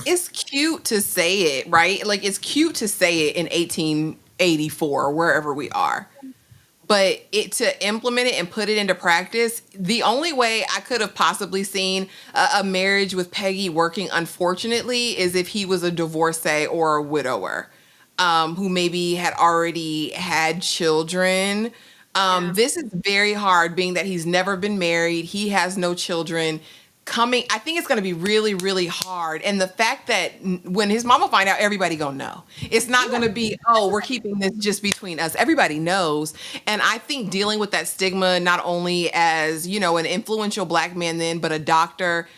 It's cute to say it, right? Like, it's cute to say it in 1884, wherever we are. But to implement it and put it into practice, the only way I could have possibly seen a marriage with Peggy working, unfortunately, is if he was a divorcee or a widower, who maybe had already had children. Yeah. This is very hard, being that he's never been married, he has no children. Coming, I think it's going to be really, really hard. And the fact that when his mama find out, everybody gonna know. It's not Yeah. going to be, oh, we're keeping this just between us. Everybody knows. And I think dealing with that stigma, not only as, an influential black man then, but a doctor,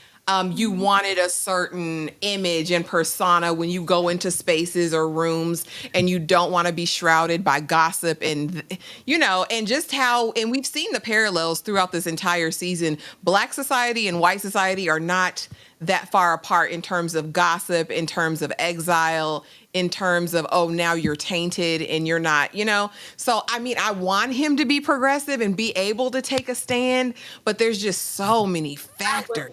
you Mhm. wanted a certain image and persona when you go into spaces or rooms, and you don't want to be shrouded by gossip and, and just how, and we've seen the parallels throughout this entire season. Black society and white society are not that far apart in terms of gossip, in terms of exile, in terms of, oh, now you're tainted and you're not. So, I mean, I want him to be progressive and be able to take a stand, but there's just so many But factors.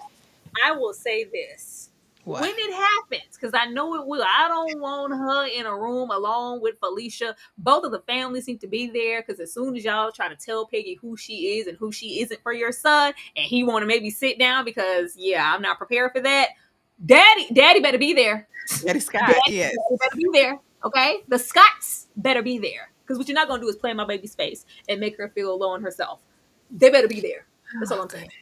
I will say this. What? When it happens, because I know it will, I don't want her in a room alone with Felicia. Both of the families need to be there, because as soon as y'all try to tell Peggy who she is and who she isn't for your son, and he want to maybe sit down because, yeah, I'm not prepared for that, Daddy better be there. Eddie Daddy, Scott, yes. Daddy better be there, okay? The Scotts better be there, because what you're not going to do is play in my baby's face and make her feel low on herself. They better be there. That's all Oh, I'm saying. goodness.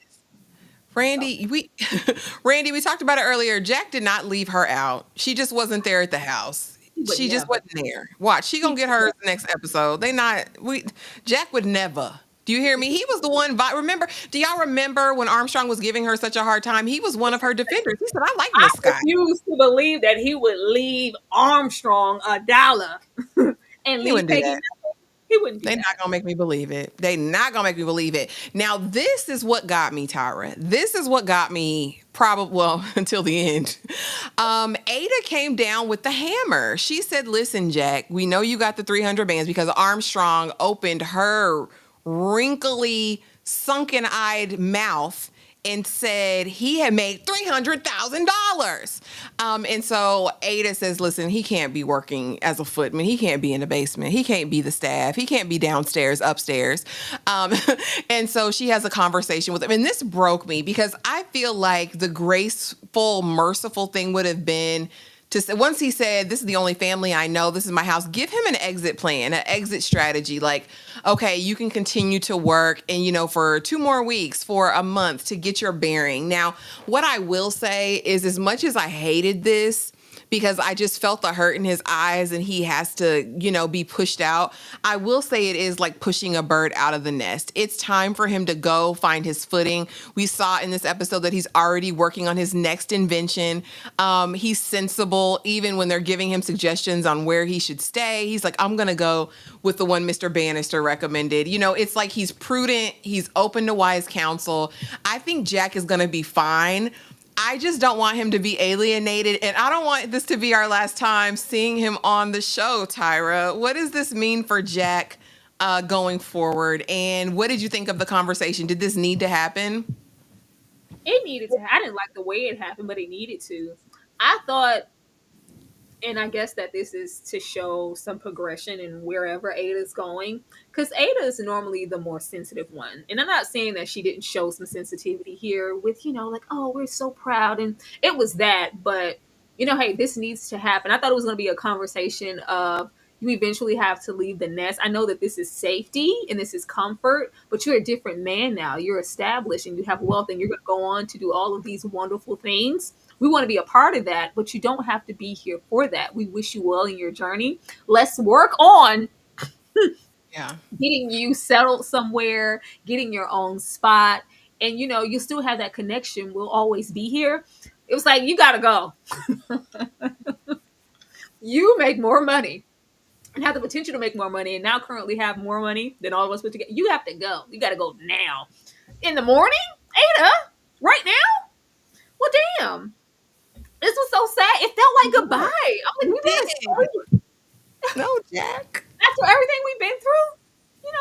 So, Randy, we talked about it earlier. Jack did not leave her out. She just wasn't there at the house. he would She just never. wasn't there. Watch, she gonna He get hers the next episode. They not we Jack would never. Do you hear me? He was the one. Remember? Do y'all remember when Armstrong was giving her such a hard time? He was one of her defenders. He said, "I like I Miss Scott." refuse to believe that he would leave Armstrong a dollar and He leave wouldn't do Peggy that. nothing. He wouldn't do They that. not gonna make me believe it. They not gonna make me believe it. Now, this is what got me, Tyra. This is what got me, probably, well, until the end. Ada came down with the hammer. She said, "Listen, Jack, we know you got the 300 bands because Armstrong opened her wrinkly, sunken-eyed mouth and said he had made $300,000. And so Ada says, listen, he can't be working as a footman. He can't be in the basement. He can't be the staff. He can't be downstairs, upstairs. Um, and so she has a conversation with him. And this broke me because I feel like the graceful, merciful thing would have been to say, once he said, this is the only family I know, this is my house, give him an exit plan, an exit strategy. Like, okay, you can continue to work and, for 2 more weeks, for a month to get your bearing. Now, what I will say is, as much as I hated this, because I just felt the hurt in his eyes and he has to, be pushed out. I will say it is like pushing a bird out of the nest. It's time for him to go find his footing. We saw in this episode that he's already working on his next invention. He's sensible, even when they're giving him suggestions on where he should stay. He's like, I'm going to go with the one Mr. Bannister recommended. It's like he's prudent. He's open to wise counsel. I think Jack is going to be fine. I just don't want him to be alienated, and I don't want this to be our last time seeing him on the show, Tyra. What does this mean for Jack going forward, and what did you think of the conversation? Did this need to happen? It needed to. I didn't like the way it happened, but it needed to. I thought, and I guess that this is to show some progression in wherever Ada's going, because Ada is normally the more sensitive one. And I'm not saying that she didn't show some sensitivity here with, like, oh, we're so proud. And it was that, but, hey, this needs to happen. I thought it was going to be a conversation of, you eventually have to leave the nest. I know that this is safety and this is comfort, but you're a different man now. You're established and you have wealth and you're going to go on to do all of these wonderful things. We want to be a part of that, but you don't have to be here for that. We wish you well in your journey. Let's work on Yeah. getting you settled somewhere, getting your own spot. And, you still have that connection. We'll always be here. It was like, you got to go. You make more money and have the potential to make more money and now currently have more money than all of us put together. You have to go. You got to go now. In the morning? Ada? Right now? Well, damn. This was so sad. It felt like goodbye. I'm like, we've been Did. No, Jack. after everything we've been through,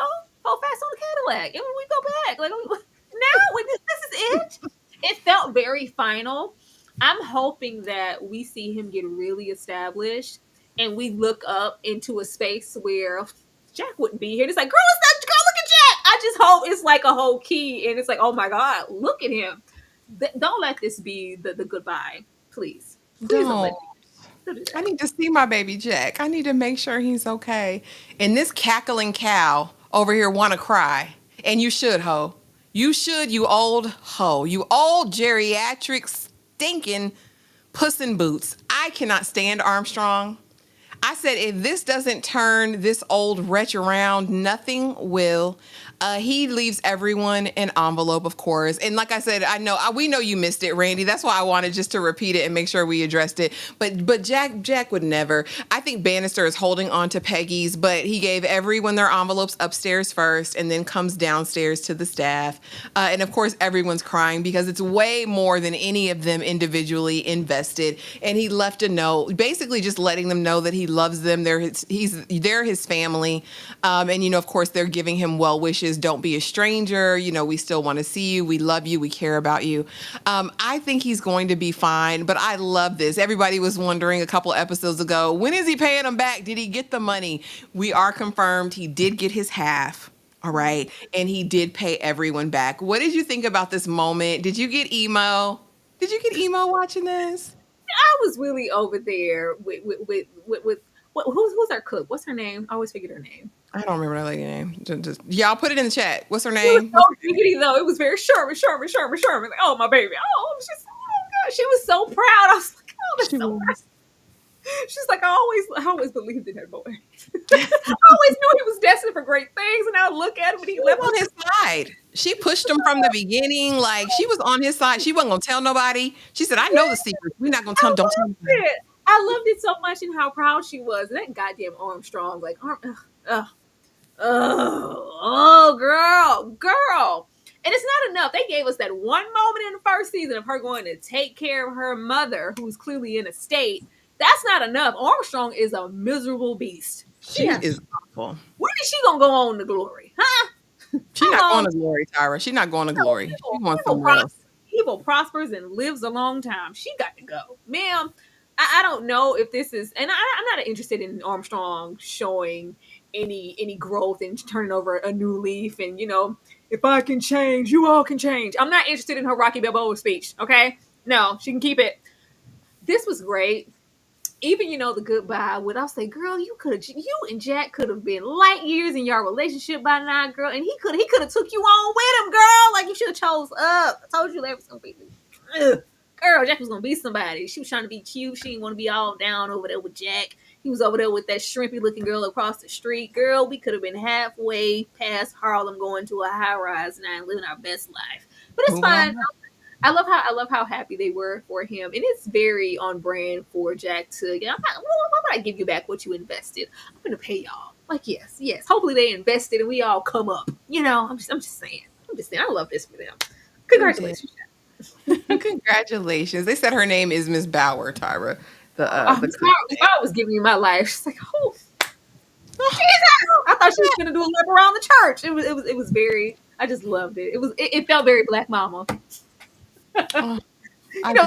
go fast on the Cadillac. And when we go back, like now, this is it. It felt very final. I'm hoping that we see him get really established and we look up into a space where Jack wouldn't be here. And it's like, girl, it's not, girl, look at Jack. I just hope it's like a whole key and it's like, oh my God, look at him. Don't let this be the goodbye. Please. Please don't let Don't. me do I that. need to see my baby Jack. I need to make sure he's okay. And this cackling cow. over here want to cry. And you should, ho. You should, you old ho. You old geriatric stinking puss in boots. I cannot stand Armstrong. I said, if this doesn't turn this old wretch around, nothing will. He leaves everyone an envelope, of course. And like I said, we know you missed it, Randy. That's why I wanted just to repeat it and make sure we addressed it. But Jack would never. I think Bannister is holding on to Peggy's, but he gave everyone their envelopes upstairs first and then comes downstairs to the staff. And of course, everyone's crying because it's way more than any of them individually invested. And he left a note, basically just letting them know that he loves them. They're his family. And, of course, they're giving him well wishes. Don't be a stranger. We still want to see you. We love you. We care about you. I think he's going to be fine, but I love this. Everybody was wondering a couple episodes ago, when is he paying them back? Did he get the money? We are confirmed he did get his half. All right. And he did pay everyone back. What did you think about this moment? Did you get emo? Did you get emo watching this? I was really over there with who's our cook? What's her name? I always forget her name. I don't remember that lady's name. Y'all put it in the chat. What's her It was name? so giggity, though. It was very Sherman. Like, oh, my baby. Oh, God. She was so proud. I was like, oh, that's so proud. She's like, I always believed in that boy. I always knew he was destined for great things, and I look at him and he left on his side. She pushed him from the beginning. Like, she was on his side. She wasn't gonna tell nobody. She said, I know the secret. We're not gonna tell. Don't tell nobody. I loved it so much and how proud she was. And that goddamn Armstrong, like, girl. And it's not enough. They gave us that one moment in the first season of her going to take care of her mother, who's clearly in a state. That's not enough. Armstrong is a miserable beast. She is awful. When is she gonna go on to glory? Huh? She's not going to glory, Tyra. She's not going to glory. She wants somewhere else. Evil prospers and lives a long time. She got to go. Ma'am, I don't know if this is, and I'm not interested in Armstrong showing any growth and turning over a new leaf and, if I can change, you all can change. I'm not interested in her Rocky Balboa speech, okay? No, she can keep it. This was great. Even, the goodbye would, I'll say, girl, you and Jack could have been light years in your relationship by now, girl, and he could have took you on with him, girl. Like, you should have chose up. I told you that was gonna be. Girl, Jack was gonna be somebody. She was trying to be cute. She didn't want to be all down over there with Jack. He was over there with that shrimpy looking girl across the street. Girl, we could have been halfway past Harlem going to a high rise now and living our best life. But it's fine. I love how happy they were for him, and it's very on brand for Jack to. Why would I give you back what you invested? I'm gonna pay y'all. Like, yes. Hopefully they invested and we all come up. I'm just saying. I love this for them. Congratulations. Congratulations. They said her name is Miss Bauer, Tyra. Miss Bauer was giving you my life. She's like, oh, Jesus! I thought she was gonna do a lap around the church. It was very. I just loved it. It felt very Black Mama. The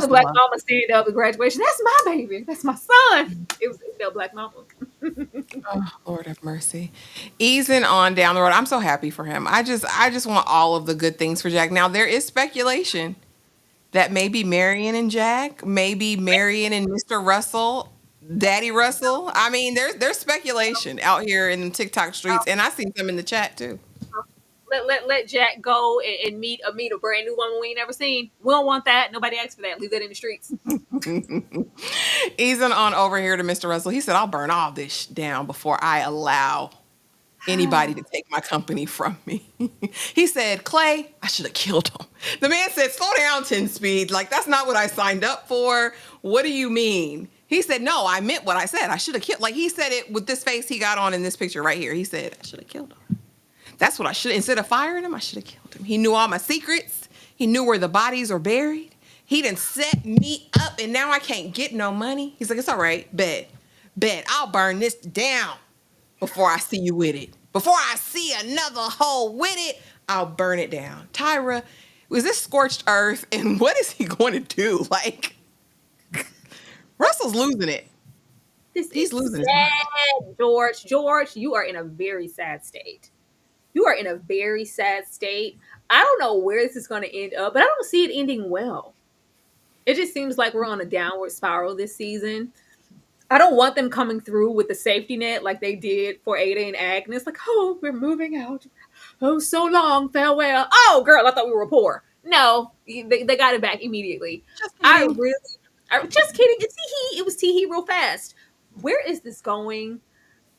Black Mama stand up at graduation. That's my baby. That's my son. It felt Black Mama. Oh, Lord have mercy. Easing on down the road. I'm so happy for him. I just want all of the good things for Jack. Now, there is speculation that maybe Marian and Jack, maybe Marian and Mr. Russell, Daddy Russell. I mean, there's speculation out here in the TikTok streets, and I see some in the chat too. Let Jack go and meet a brand new woman we ain't never seen. We don't want that. Nobody asked for that. Leave that in the streets. Easing on over here to Mr. Russell. He said, I'll burn all this down before I allow anybody to take my company from me. He said, Clay, I should have killed him. The man said, slow down 10 speed. Like, that's not what I signed up for. What do you mean? He said, no, I meant what I said. I should have killed. Like, he said it with this face he got on in this picture right here. He said, I should have killed him. That's what I should. Instead of firing him, I should have killed him. He knew all my secrets. He knew where the bodies are buried. He done set me up, and now I can't get no money. He's like, it's all right. Bet. I'll burn this down before I see you with it. Before I see another hole with it, I'll burn it down. Tyra, was this scorched earth, and what is he going to do? Like, Russell's losing it. He's losing it. George, you are in a very sad state. You are in a very sad state. I don't know where this is going to end up, but I don't see it ending well. It just seems like we're on a downward spiral this season. I don't want them coming through with the safety net like they did for Ada and Agnes. Like, oh, we're moving out. Oh, so long, farewell. Oh, girl, I thought we were poor. No, they got it back immediately. Just I kidding. really, just kidding. It's tee it was tee real fast. Where is this going?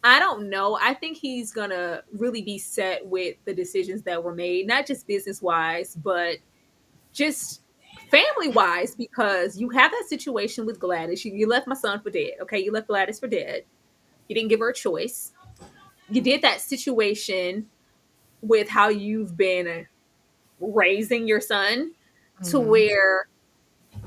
I don't know. I think he's gonna really be set with the decisions that were made, not just business wise, but just family wise, because you have that situation with Gladys. You left my son for dead. Okay, you left Gladys for dead. You didn't give her a choice. You did that situation with how you've been raising your son to Mhm. where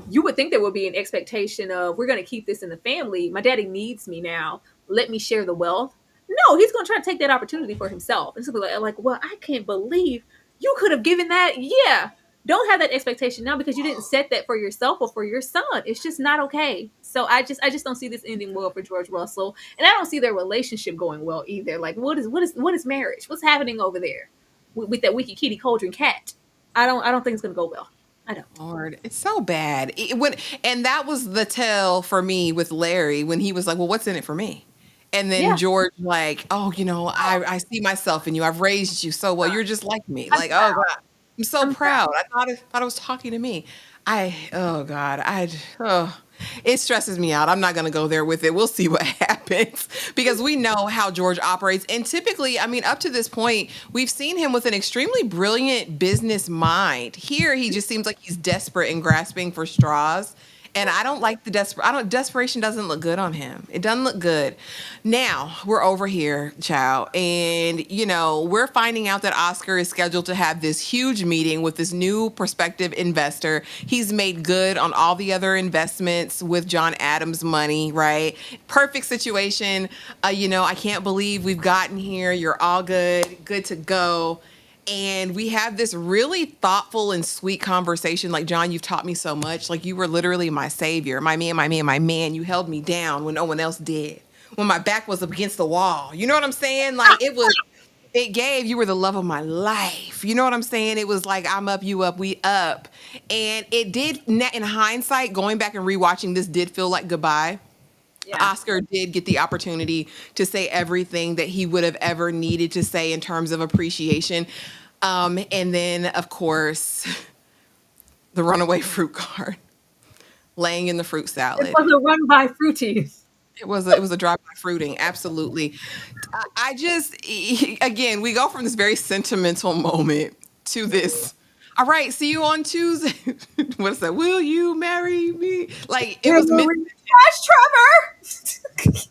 you would think there would be an expectation of we're going to keep this in the family. My daddy needs me now. Let me share the wealth. No, he's going to try to take that opportunity for himself. And so like, well, I can't believe you could have given that. Yeah. Don't have that expectation now because you didn't set that for yourself or for your son. It's just not okay. So I just don't see this ending well for George Russell, and I don't see their relationship going well either. Like, what is marriage? What's happening over there with that wicked kitty cauldron cat? I don't think it's going to go well. I don't. Lord, it's so bad. And that was the tell for me with Larry when he was like, "Well, what's in it for me?" And then Yeah. George like, "Oh, I see myself in you. I've raised you so well. You're just like me." I'm Like, oh proud. God, I'm so I'm proud. proud. I thought it was talking to me. Oh God, it stresses me out. I'm not going to go there with it. We'll see what happens because we know how George operates. And typically, I mean, up to this point, we've seen him with an extremely brilliant business mind. Here, he just seems like he's desperate and grasping for straws. And I don't like the desperation doesn't look good on him. It doesn't look good. Now we're over here, child. And, we're finding out that Oscar is scheduled to have this huge meeting with this new prospective investor. He's made good on all the other investments with John Adams' money, right? Perfect situation. I can't believe we've gotten here. You're all good to go. And we have this really thoughtful and sweet conversation. Like, John, you've taught me so much. Like, you were literally my savior, my man, my man, my man. You held me down when no one else did. When my back was up against the wall. You know what I'm saying? Like, you were the love of my life. You know what I'm saying? It was like, I'm up, you up, we up. And it did, in hindsight, going back and rewatching this did feel like goodbye. Yeah. Oscar did get the opportunity to say everything that he would have ever needed to say in terms of appreciation. And then, of course, the runaway fruit cart, laying in the fruit It salad. was a run by fruities. It was a drive-by fruiting, absolutely. I just, again, we go from this very sentimental moment to this. All right, see you on Tuesday. What is that? Will you marry me? Like, it was missing. Hillary. Yes, Trevor.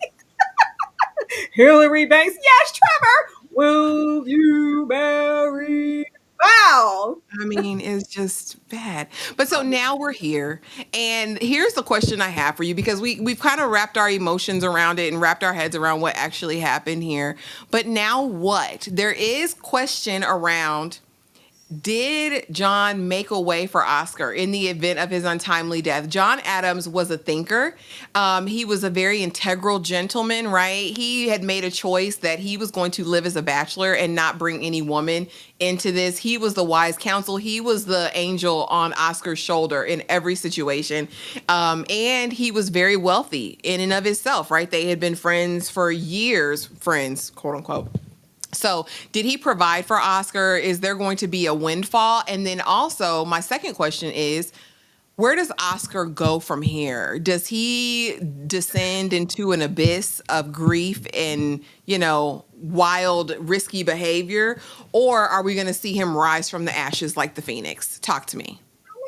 Hillary Banks. Yes, Trevor. Will you marry? Wow. I mean, it's just bad. But so now we're here, and here's the question I have for you because we've kind of wrapped our emotions around it and wrapped our heads around what actually happened here. But now what? There is question around, did John make a way for Oscar in the event of his untimely death? John Adams was a thinker. He was a very integral gentleman, right? He had made a choice that he was going to live as a bachelor and not bring any woman into this. He was the wise counsel. He was the angel on Oscar's shoulder in every situation. And he was very wealthy in and of himself, right? They had been friends for years, friends, quote unquote. So, did he provide for Oscar? Is there going to be a windfall? And then also, my second question is, where does Oscar go from here? Does he descend into an abyss of grief and, wild, risky behavior? Or are we going to see him rise from the ashes like the phoenix? Talk to me.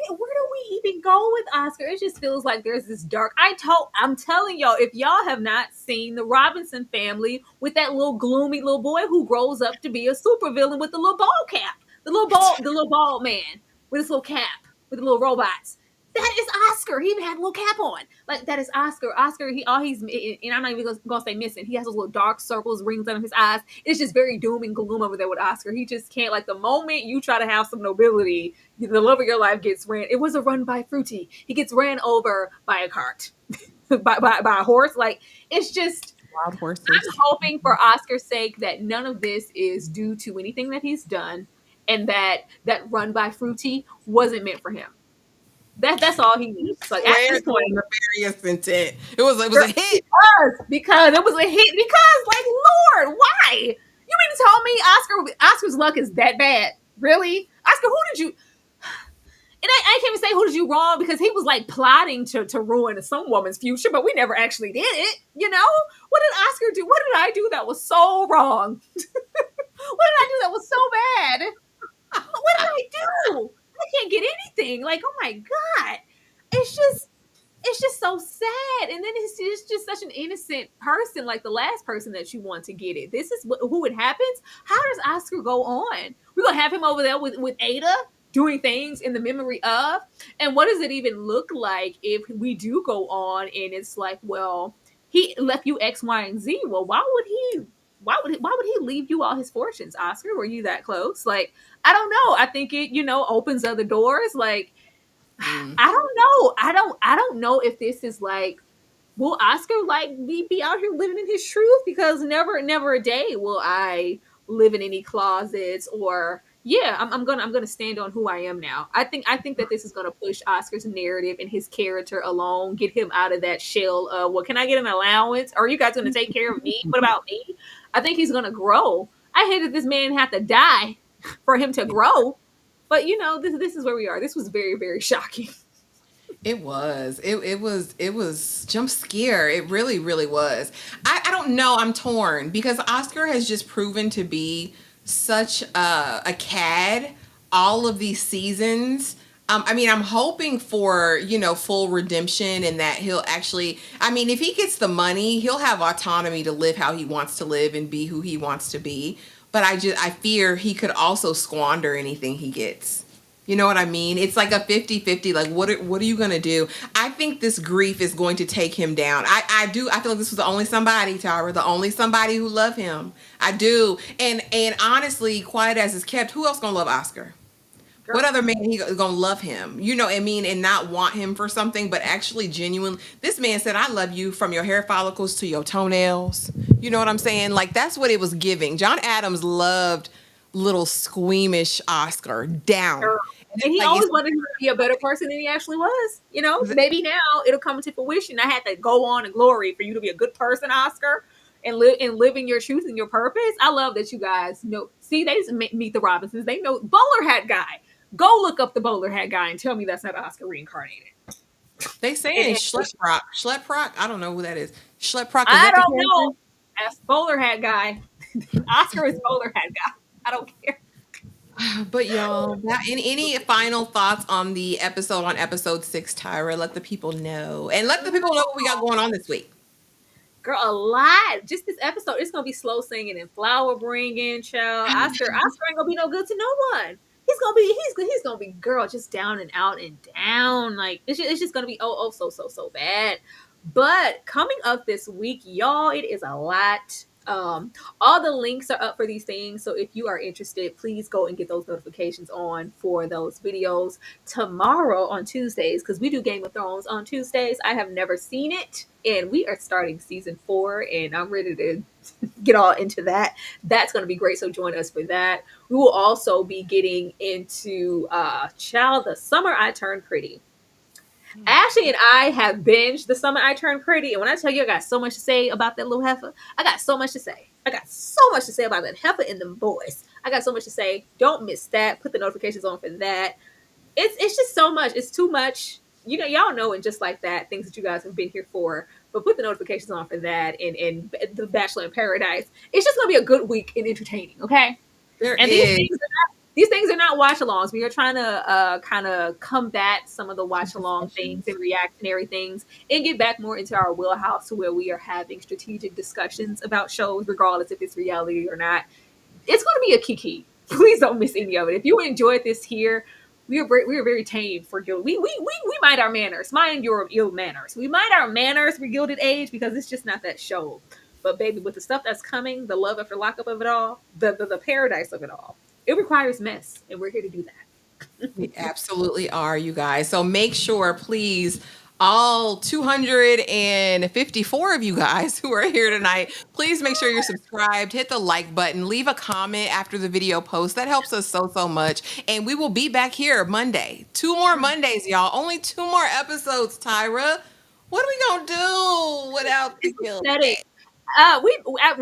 Where do we even go with Oscar? It just feels like there's this dark. I'm telling y'all, if y'all have not seen the Robinson Family with that little gloomy little boy who grows up to be a supervillain with the little ball cap, the little bald man with his little cap with the little robots. That is Oscar. He even had a little cap on. Like, that is Oscar. Oscar, and I'm not even gonna say missing. He has those little dark circles, rings under his eyes. It's just very doom and gloom over there with Oscar. He just can't, like, the moment you try to have some nobility, the love of your life gets ran. It was a run by fruity. He gets ran over by a cart, by a horse. Like, it's just, Wild horses. I'm hoping for Oscar's sake that none of this is due to anything that he's done, and that run by fruity wasn't meant for him. That's all he needs. Like at Where's this point, the nefarious intent? It was a hit. because it was a hit. Because like Lord, why? You mean to tell me Oscar's luck is that bad? Really, Oscar? Who did you? And I can't even say who did you wrong because he was like plotting to ruin some woman's future, but we never actually did it. You know, what did Oscar do? What did I do that was so wrong? What did I do that was so bad? What did I do? I can't get anything. Like, oh my God. It's just so sad. And then it's just such an innocent person, like the last person that you want to get it. This is who it happens. How does Oscar go on? We're gonna have him over there with Ada doing things in the memory of. And what does it even look like if we do go on and it's like, well, he left you X, Y, and Z. Well, why would he leave you all his fortunes, Oscar? Were you that close? Like, I don't know. I think it, opens other doors. Like, I don't know. I don't know if this is like, will Oscar like be out here living in his truth? Because never a day will I live in any closets or yeah, I'm gonna stand on who I am now. I think that this is gonna push Oscar's narrative and his character alone, get him out of that shell of, well, can I get an allowance? Are you guys gonna take care of me? What about me? I think he's gonna grow. I hate that this man had to die for him to grow. But this is where we are. This was very, very shocking. It was. It was jump scare. It really, really was. I don't know. I'm torn because Oscar has just proven to be such a cad all of these seasons. I mean, I'm hoping for, full redemption and that he'll actually, I mean, if he gets the money, he'll have autonomy to live how he wants to live and be who he wants to be. But I fear he could also squander anything he gets. You know what I mean? It's like a 50-50. Like, what are you going to do? I think this grief is going to take him down. I do. I feel like this was the only somebody, Tyra, the only somebody who loved him. I do. And honestly, quiet as it's kept, who else going to love Oscar? Girl. What other man he gonna love him? You know what I mean? And not want him for something, but actually genuine. This man said, I love you from your hair follicles to your toenails. You know what I'm saying? Like, that's what it was giving. John Adams loved little squeamish Oscar down. Girl. And he always wanted him to be a better person than he actually was. Maybe now it'll come into fruition. I had to go on in glory for you to be a good person, Oscar, and live in your truth and your purpose. I love that you guys know. See, they just meet the Robinsons. They know bowler hat guy. Go look up the bowler hat guy and tell me that's not Oscar reincarnated. They saying Schleprock. Schleprock? I don't know who that is. Schleprock. I don't know. That's bowler hat guy. Oscar is bowler hat guy. I don't care. But y'all, any final thoughts on the episode, on episode 6, Tyra? Let the people know. And let the people know what we got going on this week. Girl, a lot. Just this episode, it's going to be slow singing and flower bringing, child. Oscar ain't going to be no good to no one. He's gonna be girl, just down and out and down. Like it's just gonna be so bad. But coming up this week, y'all, it is a lot. All the links are up for these things, so if you are interested, please go and get those notifications on for those videos tomorrow on Tuesdays, because we do Game of Thrones on Tuesdays. I have never seen it, and we are starting season 4, and I'm ready to get all into that. That's going to be great, so join us for that. We will also be getting into the Summer I Turned Pretty. Ashley and I have binged The Summer I Turned Pretty, and when I tell you I got so much to say about that little heifer, I got so much to say. I got so much to say about that heifer and the boys. I got so much to say. Don't miss that. Put the notifications on for that. It's just so much. It's too much. Y'all know, and just like that, things that you guys have been here for. But put the notifications on for that and The Bachelor in Paradise. It's just going to be a good week in entertaining, okay? These things are not watch-alongs. We are trying to kind of combat some of the watch-along things and reactionary things and get back more into our wheelhouse to where we are having strategic discussions about shows, regardless if it's reality or not. It's going to be a kiki. Please don't miss any of it. If you enjoyed this here, we are very tame for Gilded. We mind our manners. Mind your ill manners. We mind our manners for Gilded Age because it's just not that show. But baby, with the stuff that's coming, the love after lockup of it all, the paradise of it all, it requires mess, and we're here to do that. We absolutely are, you guys. So make sure, please, all 254 of you guys who are here tonight, please make sure you're subscribed, hit the like button, leave a comment after the video post. That helps us so, so much. And we will be back here Monday. 2 more Mondays, y'all. Only 2 more episodes, Tyra. What are we going to do without the Gilded Age?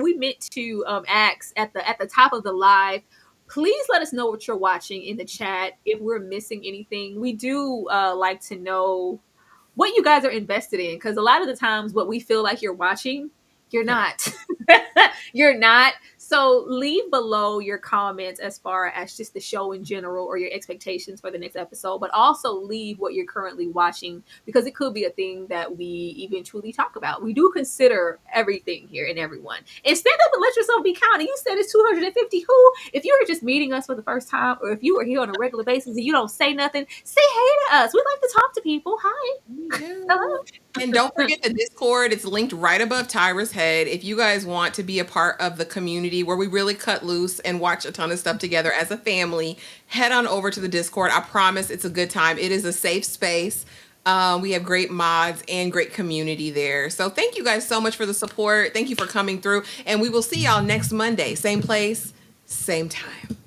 We meant to ask at the top of the live. Please let us know what you're watching in the chat if we're missing anything. We do like to know what you guys are invested in, because a lot of the times what we feel like you're watching, you're not. You're not. So leave below your comments as far as just the show in general or your expectations for the next episode, but also leave what you're currently watching, because it could be a thing that we eventually talk about. We do consider everything here and everyone. And stand up and let yourself be counted. You said it's 250. Who? If you were just meeting us for the first time, or if you were here on a regular basis and you don't say nothing, say hey to us. We like to talk to people. Hi. Hello. And don't forget the Discord. It's linked right above Tyra's head. If you guys want to be a part of the community where we really cut loose and watch a ton of stuff together as a family, head on over to the Discord. I promise it's a good time. It is a safe space. We have great mods and great community there. So thank you guys so much for the support. Thank you for coming through. And we will see y'all next Monday. Same place, same time.